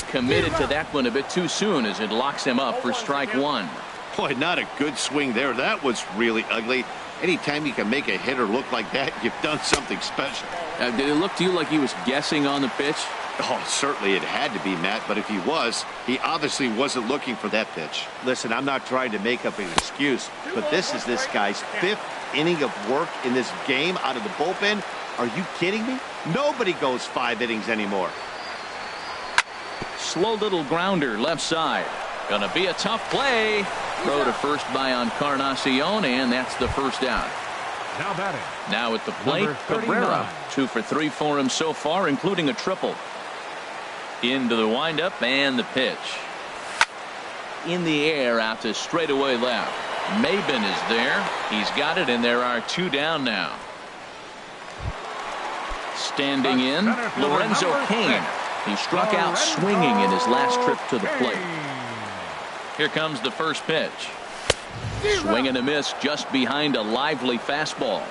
Committed to that one a bit too soon as it locks him up for strike one. Boy, not a good swing there. That was really ugly. Anytime you can make a hitter look like that, you've done something special. Did it look to you like he was guessing on the pitch? Oh, certainly it had to be, Matt, but if he was, he obviously wasn't looking for that pitch. Listen, I'm not trying to make up an excuse, but this is this guy's 5th inning of work in this game out of the bullpen. Are you kidding me? Nobody goes 5 innings anymore. Slow little grounder left side. Gonna be a tough play. Throw to first by Encarnacion, and that's the first out. Now batting. Now at the plate, Cabrera. 2 for 3 for him so far, including a triple. Into the windup and the pitch. In the air out to straightaway left. Maben is there. He's got it, and there are 2 down now. Standing in, Lorenzo Cain. He struck out swinging in his last trip to the plate. Here comes the first pitch. Swing and a miss just behind a lively fastball.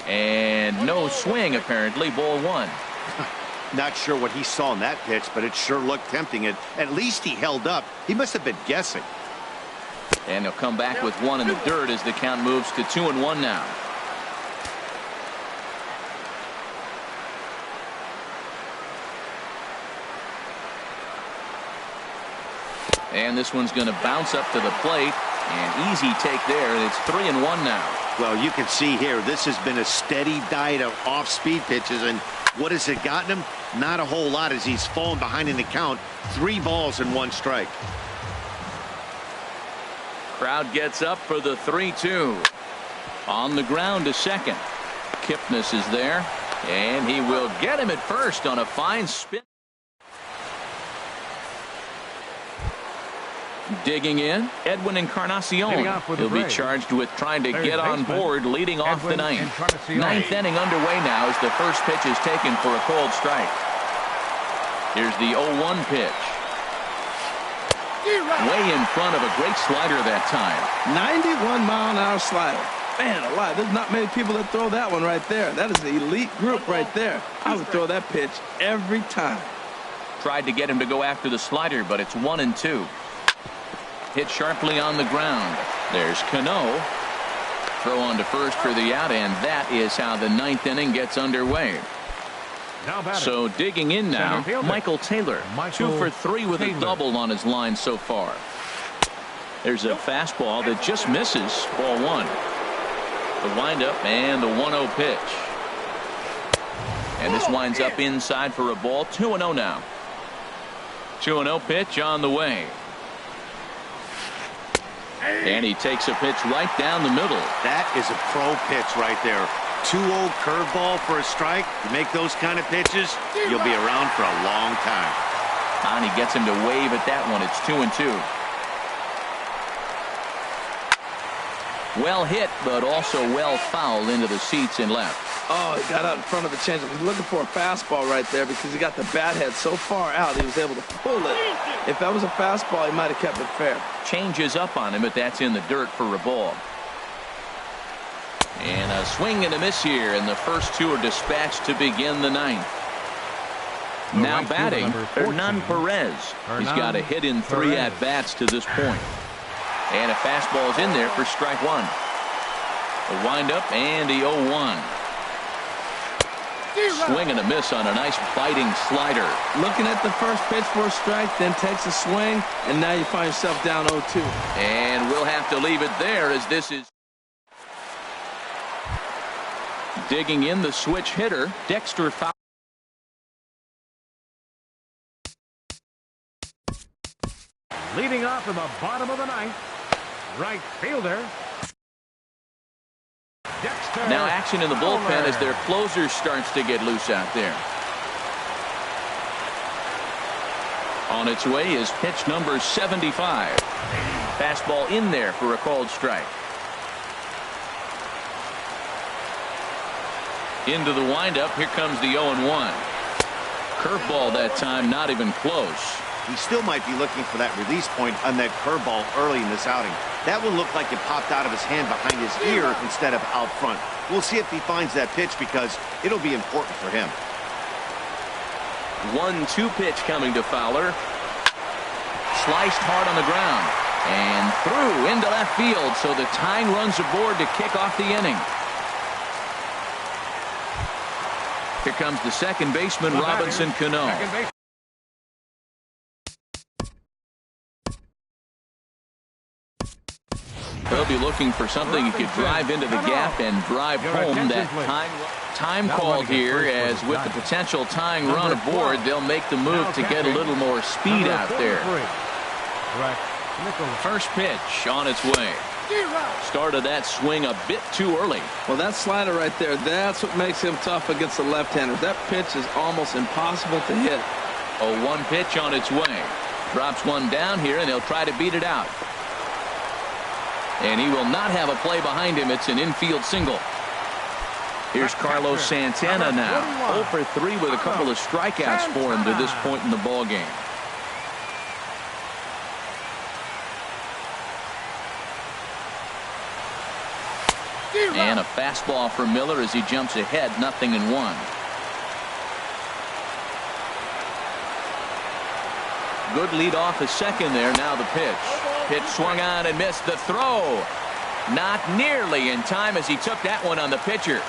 And no swing, apparently. Ball 1. Not sure what he saw in that pitch, but it sure looked tempting. And at least he held up. He must have been guessing. And he'll come back with 1 in the dirt as the count moves to 2-1 now. And this one's going to bounce up to the plate. And easy take there. And it's 3-1 now. Well, you can see here, this has been a steady diet of off-speed pitches. And what has it gotten him? Not a whole lot as he's fallen behind in the count. 3 balls and 1 strike. Crowd gets up for the 3-2. On the ground to second. Kipnis is there. And he will get him at first on a fine spin. Digging in, Edwin Encarnacion. He'll be charged with trying to get on board, leading off the 9th. 9th inning underway now as the first pitch is taken for a cold strike. Here's the 0-1 pitch. Way in front of a great slider that time. 91-mile-an-hour slider. Man alive, there's not many people that throw that one right there. That is the elite group right there. I would throw that pitch every time. Tried to get him to go after the slider, but it's 1-2. Hit sharply on the ground. There's Cano. Throw on to first for the out, and that is how the 9th inning gets underway. So digging in now, Michael Taylor. 2 for 3 with a double on his line so far. There's a fastball that just misses. Ball 1. The windup and the 1-0 pitch. And this winds up inside for a ball. 2-0 now. 2-0 pitch on the way. And he takes a pitch right down the middle. That is a pro pitch right there. 2-0 curveball for a strike. You make those kind of pitches, you'll be around for a long time. And he gets him to wave at that one. It's 2-2. Well hit, but also well fouled into the seats and left. Oh, he got out in front of the changeup. He's looking for a fastball right there because he got the bat head so far out he was able to pull it. If that was a fastball, he might have kept it fair. Changes up on him, but that's in the dirt for a ball. And a swing and a miss here, and the first 2 are dispatched to begin the 9th. Now batting, Hernan Perez. He's got a hit in 3 at-bats to this point. And a fastball is in there for strike 1. The windup and the 0-1. Swing and a miss on a nice biting slider. Looking at the first pitch for a strike, then takes a swing, and now you find yourself down 0-2. And we'll have to leave it there as this is digging in the switch hitter, Dexter Fowler. Leading off in the bottom of the 9th, right fielder. Dexter Now action in the bullpen Fowler. as their closer starts to get loose out there. On its way is pitch number 75. Fastball in there for a called strike. Into the windup. Here comes the 0-1. Curveball that time, not even close. he still might be looking for that release point on that curveball early in this outing. That one looked like it popped out of his hand behind his ear instead of out front. We'll see if he finds that pitch because it'll be important for him. 1-2 pitch coming to Fowler. Sliced hard on the ground and through into left field, so the tying runs aboard to kick off the inning. Here comes the second baseman, Robinson Cano. He'll be looking for something he could drive into the gap and drive home. That time called here, as with the potential tying run aboard, they'll make the move to get a little more speed out there. First pitch on its way. Started that swing a bit too early. Well, that slider right there, that's what makes him tough against the left-handers. That pitch is almost impossible to hit. 0-1 pitch on its way. Drops one down here, and they'll try to beat it out. And he will not have a play behind him. It's an infield single. Here's Carlos Santana now. 0 for 3 with a couple of strikeouts for him to this point in the ball game. And a fastball for Miller as he jumps ahead, 0-1. Good lead off the second there. Now the pitch. Pitch swung on and missed. The throw. Not nearly in time as he took that one on the pitcher.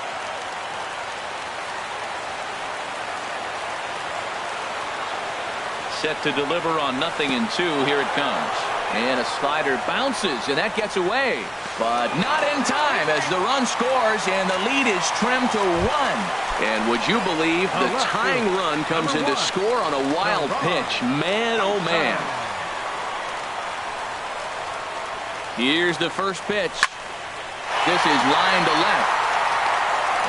Set to deliver on 0-2. Here it comes. And a slider bounces, and that gets away. But not in time as the run scores, and the lead is trimmed to 1. And would you believe the tying run comes in to score on a wild pitch? Man, oh man. Here's the first pitch. This is line to left,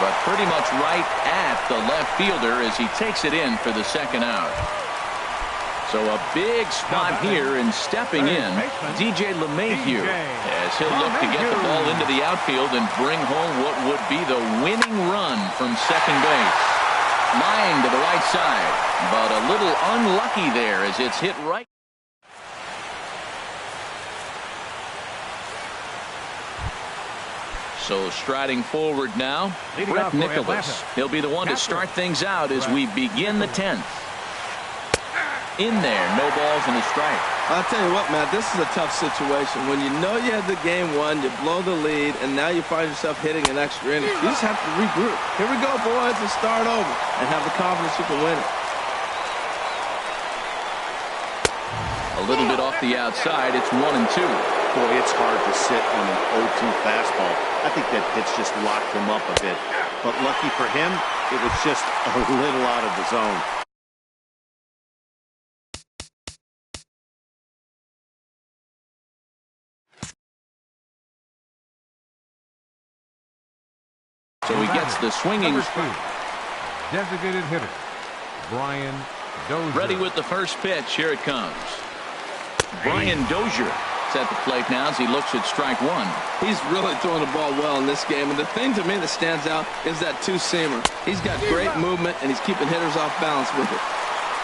but pretty much right at the left fielder as he takes it in for the second out. So a big spot here, and stepping in, DJ LeMahieu, as he'll look to get the ball into the outfield and bring home what would be the winning run from second base. Line to the right side, but a little unlucky there as it's hit right. So striding forward now, Brett Nicholas. He'll be the one to start things out as we begin the 10th. In there, no balls and a strike. I'll tell you what, Matt, this is a tough situation. When you know you had the game won, you blow the lead, and now you find yourself hitting an extra inning. You just have to regroup. Here we go, boys, and start over, and have the confidence you can win it. A little bit off the outside. It's 1-2. Boy, it's hard to sit on an 0-2 fastball. I think that pitch just locked him up a bit. But lucky for him, it was just a little out of the zone. So he gets the swinging. Designated hitter, Brian Dozier. Ready with the first pitch. Here it comes. Brian Dozier is at the plate now as he looks at strike one. He's really throwing the ball well in this game. And the thing to me that stands out is that two-seamer. He's got great movement, and he's keeping hitters off balance with it.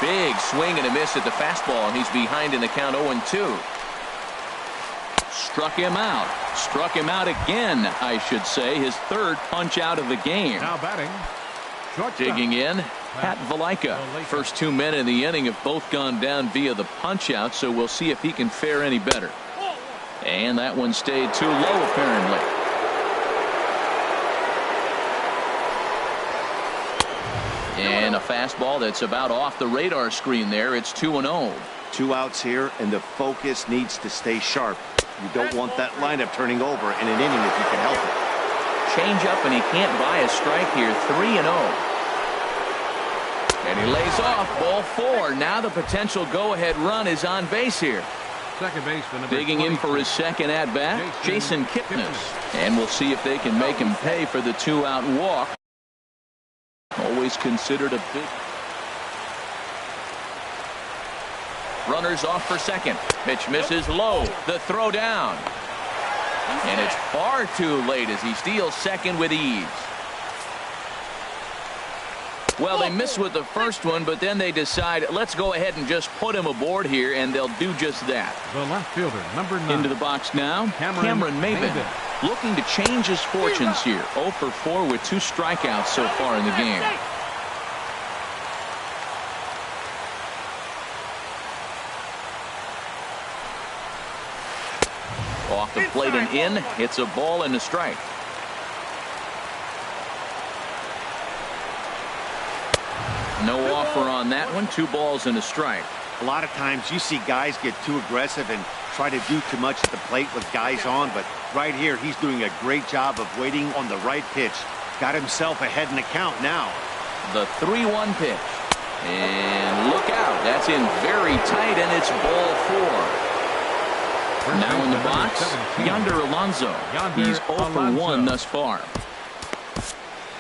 Big swing and a miss at the fastball, and he's behind in the count 0-2. Struck him out. Struck him out again, I should say. His third punch out of the game. Now batting. Digging in, Pat Valaika. First 2 men in the inning have both gone down via the punch out, so we'll see if he can fare any better. And that one stayed too low, apparently. And a fastball that's about off the radar screen there. It's 2-0. 2 outs here, and the focus needs to stay sharp. You don't want that lineup turning over in an inning if you can help it. Change up, and he can't buy a strike here. 3-0. And he lays off. Ball 4. Now the potential go-ahead run is on base here. Second baseman. Digging in for his second at-bat, Jason Kipnis. And we'll see if they can make him pay for the 2-out walk. Always considered a big. Runners off for second. Pitch misses low. The throw down. And it's far too late as he steals second with ease. Well, they missed with the first one, but then they decide, let's go ahead and just put him aboard here, and they'll do just that. The left fielder, number 9. Into the box now, Cameron Maybin. Looking to change his fortunes here. 0 for 4 with 2 strikeouts so far in the game. Off the plate and in. It's a ball and a strike. No offer on that one. 2 balls and a strike. A lot of times you see guys get too aggressive and try to do too much at the plate with guys on, but right here he's doing a great job of waiting on the right pitch. Got himself ahead in the count now. The 3-1 pitch. And look out. That's in very tight, and it's ball 4. Now in the box, Yonder Alonso. He's 0 for 1 thus far.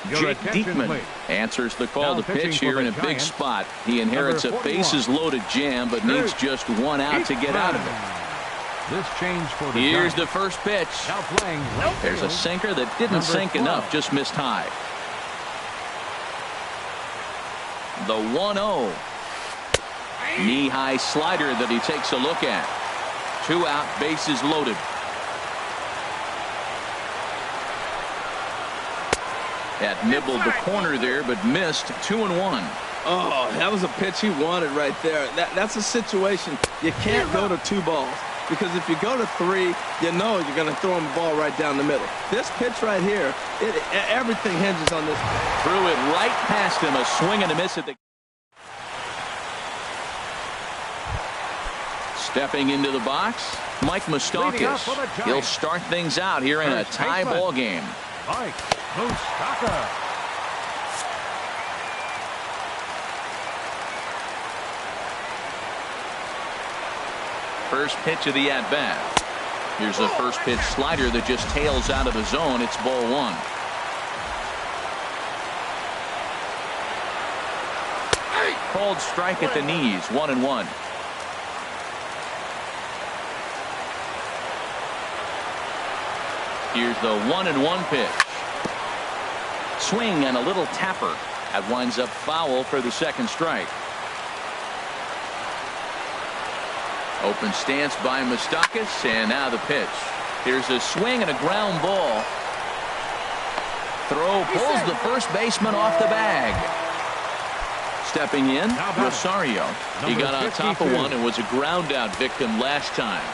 Jake Diekman answers the call to pitch here in a big spot. He inherits a bases-loaded jam, but needs just 1 out to get out of it. This change for the Here's the first pitch. There's a sinker that didn't sink enough, just missed high. The 1-0. Knee-high slider that he takes a look at. 2 out, bases loaded. That nibbled the corner there, but missed. 2-1. Oh, that was a pitch he wanted right there. That's a situation you can't go to 2 balls, because if you go to 3, you know you're going to throw him a ball right down the middle. This pitch right here, everything hinges on this. Threw it right past him. A swing and a miss at the. Stepping into the box, Mike Moustakas. He'll start things out here in a tie ball game. Mike Moustakas. First pitch of the at-bat. Here's a first pitch slider that just tails out of the zone. It's ball 1. Called strike at the knees. 1-1. Here's the 1-1 pitch. Swing and a little tapper. That winds up foul for the second strike. Open stance by Moustakas, and now the pitch. Here's a swing and a ground ball. Throw pulls the first baseman off the bag. Stepping in, Rosario. He got on top of one and was a ground out victim last time.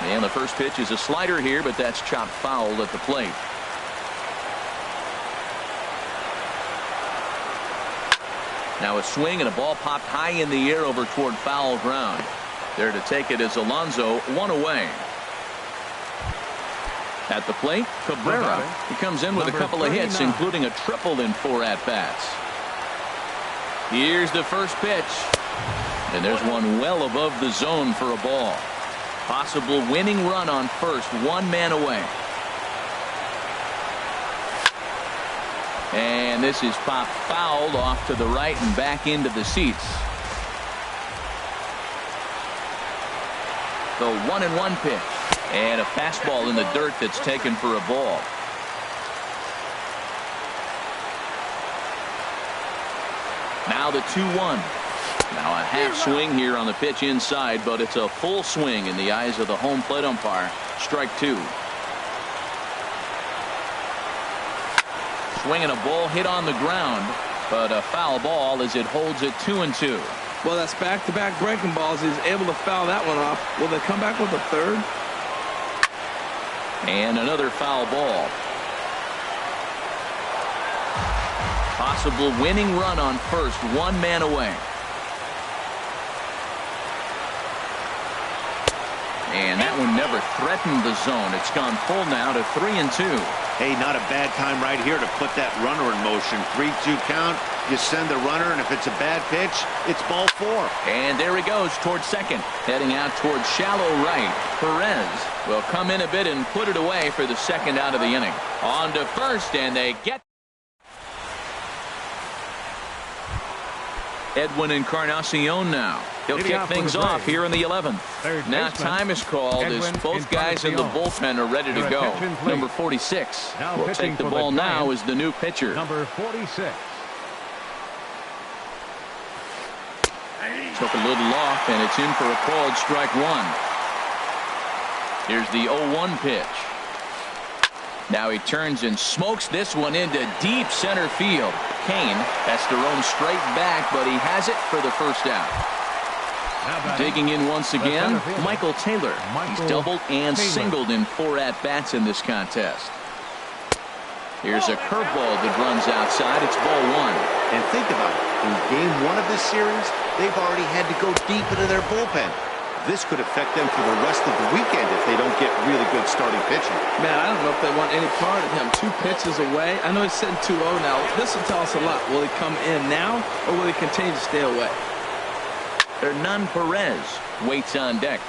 And the first pitch is a slider here, but that's chopped foul at the plate. Now a swing and a ball popped high in the air over toward foul ground. There to take it is Alonso, 1 away. At the plate, Cabrera. He comes in with a couple of hits, including a triple in 4 at-bats. Here's the first pitch. And there's one well above the zone for a ball. Possible winning run on first, 1 man away. And this is popped fouled off to the right and back into the seats. The 1-1 pitch. And a fastball in the dirt that's taken for a ball. Now the 2-1. Now a half swing here on the pitch inside, but it's a full swing in the eyes of the home plate umpire. Strike 2. Swinging a ball hit on the ground, but a foul ball as it holds it 2-2. Well, that's back-to-back breaking balls. He's able to foul that one off. Will they come back with a third? And another foul ball. Possible winning run on first, 1 man away. And that one never threatened the zone. It's gone full now to 3-2. Hey, not a bad time right here to put that runner in motion. 3-2 count. You send the runner, and if it's a bad pitch, it's ball 4. And there he goes towards second. Heading out towards shallow right. Perez will come in a bit and put it away for the second out of the inning. On to first, and they get Edwin Encarnacion now. He'll kick things off here in the 11th. Now time is called as both guys in the bullpen are ready to go. Number 46 will take the ball now as the new pitcher. Number 46. Took a little off, and it's in for a called strike one. Here's the 0-1 pitch. Now he turns and smokes this one into deep center field. Kane has to roam straight back, but he has it for the first out. Digging in once again, Michael Taylor. He's doubled and singled in 4 at-bats in this contest. Here's a curveball that runs outside. It's ball 1. And think about it. In game 1 of this series, they've already had to go deep into their bullpen. This could affect them for the rest of the weekend if they don't get really good starting pitching. Man, I don't know if they want any part of him. 2 pitches away. I know he's sitting 2-0 now. This will tell us a lot. Will he come in now, or will he continue to stay away? Hernan Perez waits on deck.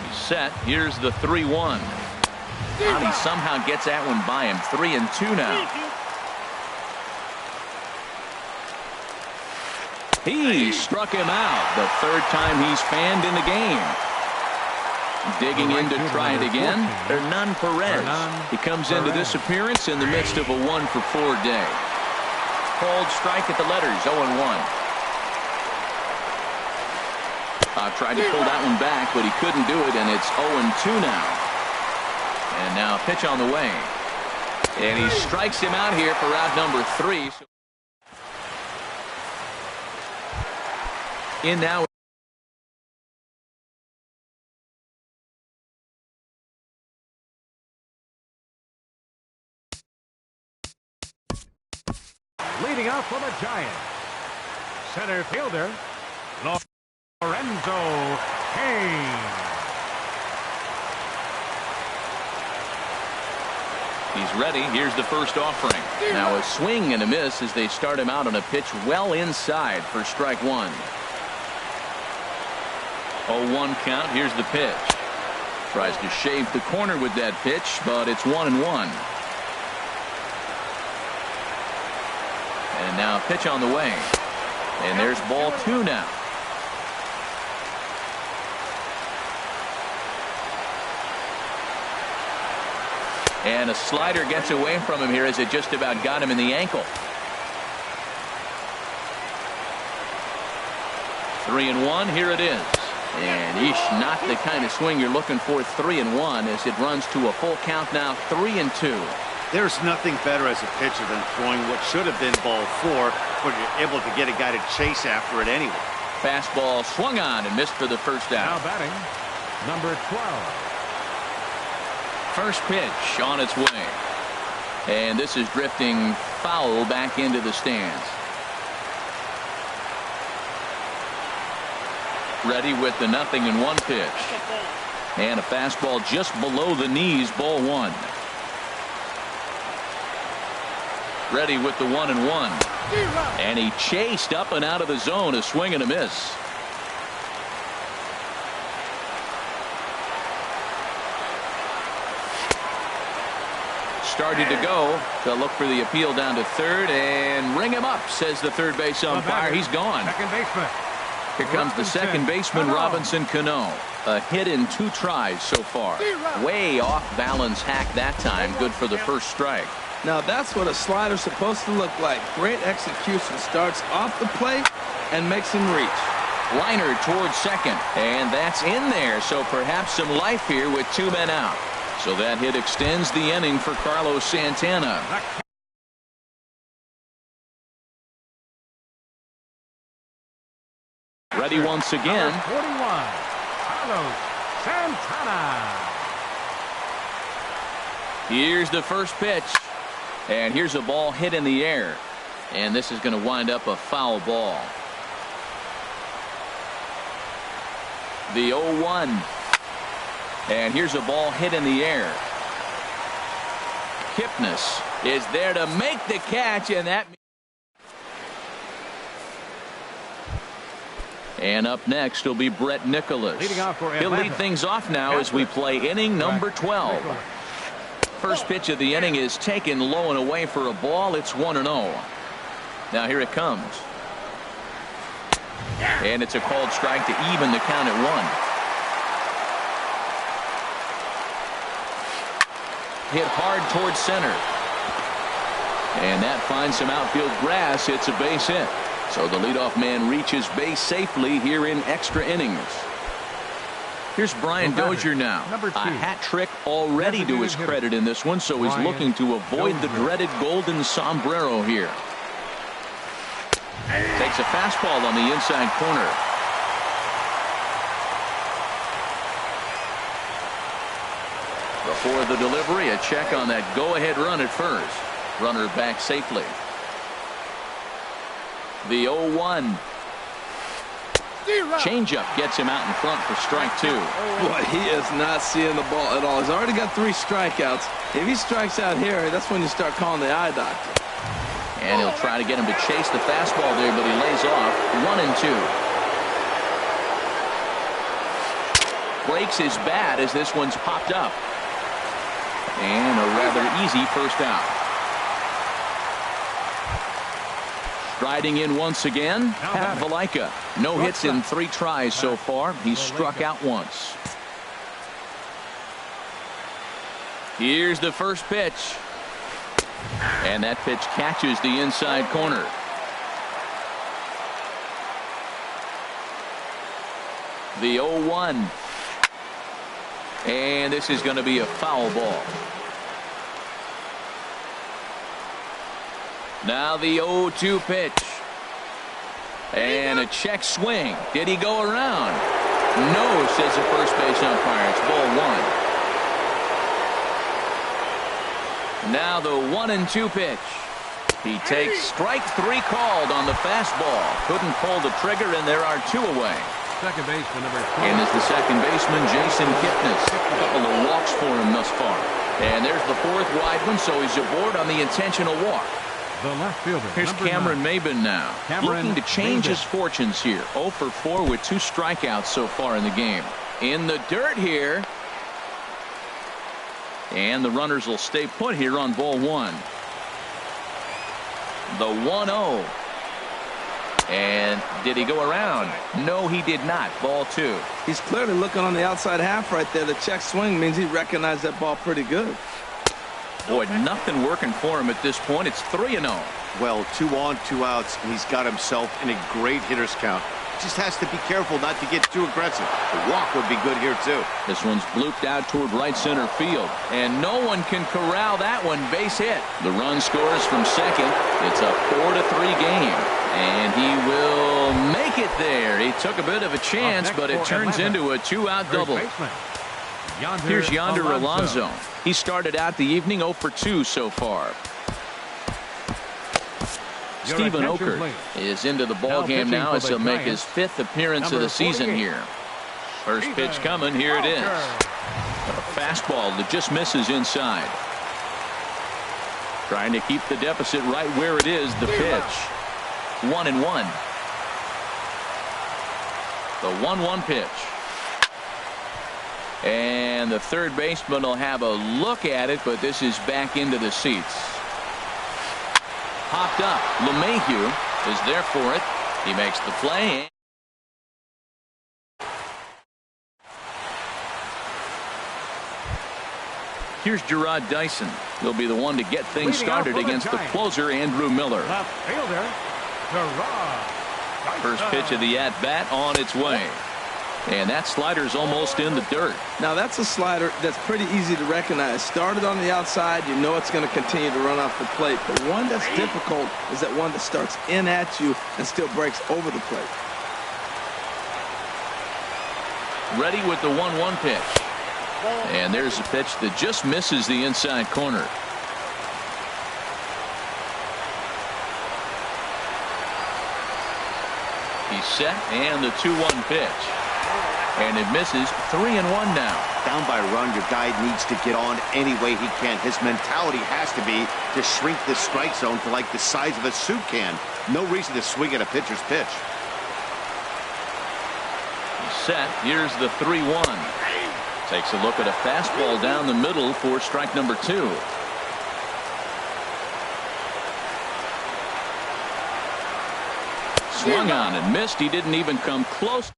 He's set. Here's the 3-1. And he somehow gets that one by him. 3-2 now. He struck him out the 3rd time he's fanned in the game. Digging in to try it again. Hernan Perez. He comes into this appearance in the midst of a 1-for-4 day. Called strike at the letters, 0-1. Tried to pull that one back, but he couldn't do it, and it's 0-2 now. And now a pitch on the way. And he strikes him out here for out number 3. In now. Leading off for the Giants, center fielder Lorenzo Kane. He's ready. Here's the first offering. Now a swing and a miss as they start him out on a pitch well inside for strike 1. 0-1 count. Here's the pitch. Tries to shave the corner with that pitch, but it's 1-1. And now a pitch on the way. And there's ball 2 now. And a slider gets away from him here as it just about got him in the ankle. 3-1. Here it is. And not the kind of swing you're looking for. 3-1 as it runs to a full count now. 3-2. There's nothing better as a pitcher than throwing what should have been ball 4, but you're able to get a guy to chase after it anyway. Fastball swung on and missed for the first out. Now batting, number 12. First pitch on its way. And this is drifting foul back into the stands. Ready with the 0-1 pitch. And a fastball just below the knees, ball 1. Ready with the 1-1. And he chased up and out of the zone, a swing and a miss. Started to go to look for the appeal down to 3rd and ring him up, says the 3rd base umpire. He's gone. Second baseman. Here comes the 2nd baseman, Robinson Cano. A hit in 2 tries so far. Way off balance hack that time. Good for the first strike. Now that's what a slider's supposed to look like. Great execution. Starts off the plate and makes him reach. Liner towards 2nd. And that's in there. So perhaps some life here with 2 men out. So that hit extends the inning for Carlos Santana. Ready once again. Number 41, Carlos Santana. Here's the first pitch. And here's a ball hit in the air. And this is going to wind up a foul ball. The 0-1. And here's a ball hit in the air. Kipnis is there to make the catch, and that. And up next will be Brett Nicholas. Leading off for He'll Atlanta. lead things off now as we play inning number 12. First pitch of the inning is taken low and away for a ball. It's 1-0. Now here it comes. And it's a called strike to even the count at 1. Hit hard towards center. And that finds some outfield grass. It's a base hit. So the leadoff man reaches base safely here in extra innings. Here's Brian Dozier now. A hat trick already to his credit in this one, so he's looking to avoid the dreaded golden sombrero here. Takes a fastball on the inside corner. Before the delivery, a check on that go-ahead run at first. Runner back safely. The 0-1. Changeup gets him out in front for strike 2. Boy, he is not seeing the ball at all. He's already got 3 strikeouts. If he strikes out here, that's when you start calling the eye doctor. And he'll try to get him to chase the fastball there, but he lays off. 1-2. Breaks his bat as this one's popped up. And a rather easy first out. Striding in once again, Pat Valaika. No hits in 3 tries so far. He's struck out once. Here's the first pitch. And that pitch catches the inside corner. The 0-1. And this is going to be a foul ball. Now the 0-2 pitch. And a check swing. Did he go around? No, says the first base umpire. It's ball 1. Now the 1-2 pitch. He takes strike 3 called on the fastball. Couldn't pull the trigger, and there are 2 away. Second baseman number 2. And it's the second baseman, Jason Kipnis. A couple of walks for him thus far. And there's the 4th wide one, so he's aboard on the intentional walk. The left fielder. Here's Cameron Maybin now. Looking to change his fortunes here. 0 for 4 with 2 strikeouts so far in the game. In the dirt here. And the runners will stay put here on ball 1. The 1-0. And did he go around? No, he did not. Ball 2. He's clearly looking on the outside half right there. The check swing means he recognized that ball pretty good. Boy, nothing working for him at this point. It's 3-0. Well, 2 on, 2 outs, and he's got himself in a great hitter's count. Just has to be careful not to get too aggressive. The walk would be good here, too. This one's blooped out toward right center field. And no one can corral that one. Base hit. The run scores from second. It's a 4-3 game. And he will make it there. He took a bit of a chance, but it turns into a 2-out double. Here's Yonder Alonso. He started out the evening 0 for 2 so far. Stephen Oker is into the ball game now as he'll make his 5th appearance of the season here. First pitch coming. Here it is. A fastball that just misses inside. Trying to keep the deficit right where it is. The pitch. 1-1. The 1-1 pitch. And the third baseman will have a look at it, but this is back into the seats. Popped up. LeMahieu is there for it. He makes the play. Here's Gerard Dyson. He'll be the one to get things started against the closer, Andrew Miller. Left fielder, Gerard. First pitch of the at-bat on its way. And that slider's almost in the dirt. Now that's a slider that's pretty easy to recognize. Started on the outside, you know it's going to continue to run off the plate. The one that's difficult is that one that starts in at you and still breaks over the plate. Ready with the 1-1 pitch. And there's a pitch that just misses the inside corner. He's set, and the 2-1 pitch. And it misses. 3-1 now. Down by a run, your guy needs to get on any way he can. His mentality has to be to shrink the strike zone to like the size of a soup can. No reason to swing at a pitcher's pitch. He's set. Here's the 3-1. Takes a look at a fastball down the middle for strike number 2. Swung on and missed. He didn't even come close.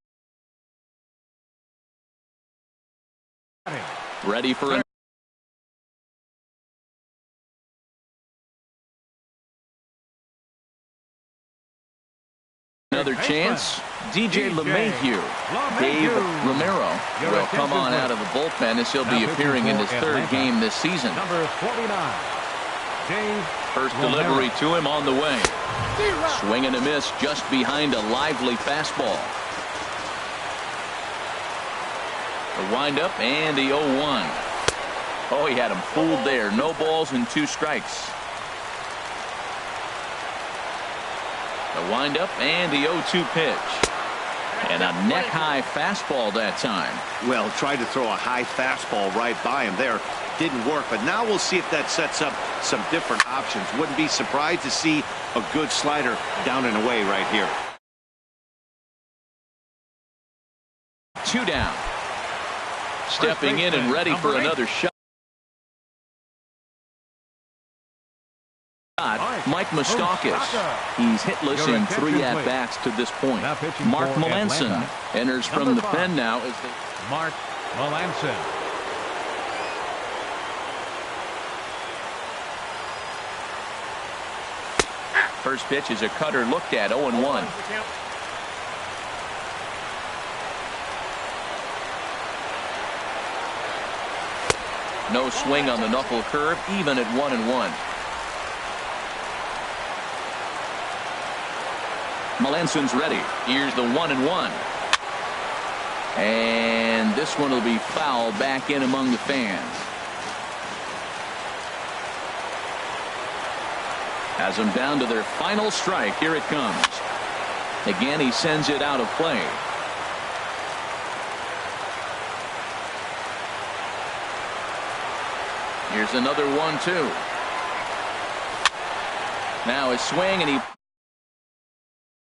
Ready for another chance. DJ LeMahieu. Dave Romero will come on out of the bullpen as he'll be appearing in his 3rd game this season. Number 49, Dave First delivery to him on the way. Swing and a miss just behind a lively fastball. The windup and the 0-1. Oh, he had him fooled there. No balls and 2 strikes. The windup and the 0-2 pitch. And a neck-high fastball that time. Well, tried to throw a high fastball right by him there. Didn't work, but now we'll see if that sets up some different options. Wouldn't be surprised to see a good slider down and away right here. 2 down. Stepping in and ready for another shot. Mike Moustakas. He's hitless in 3 at-bats to this point. Mark Melanson enters from the pen now. Mark Melanson. First pitch is a cutter looked at. 0-1. No swing on the knuckle curve, even at 1-1. Melanson's ready. Here's the 1-1. And this one will be foul back in among the fans. Has them down to their final strike. Here it comes. Again, he sends it out of play. Here's another 1-2. Now a swing and he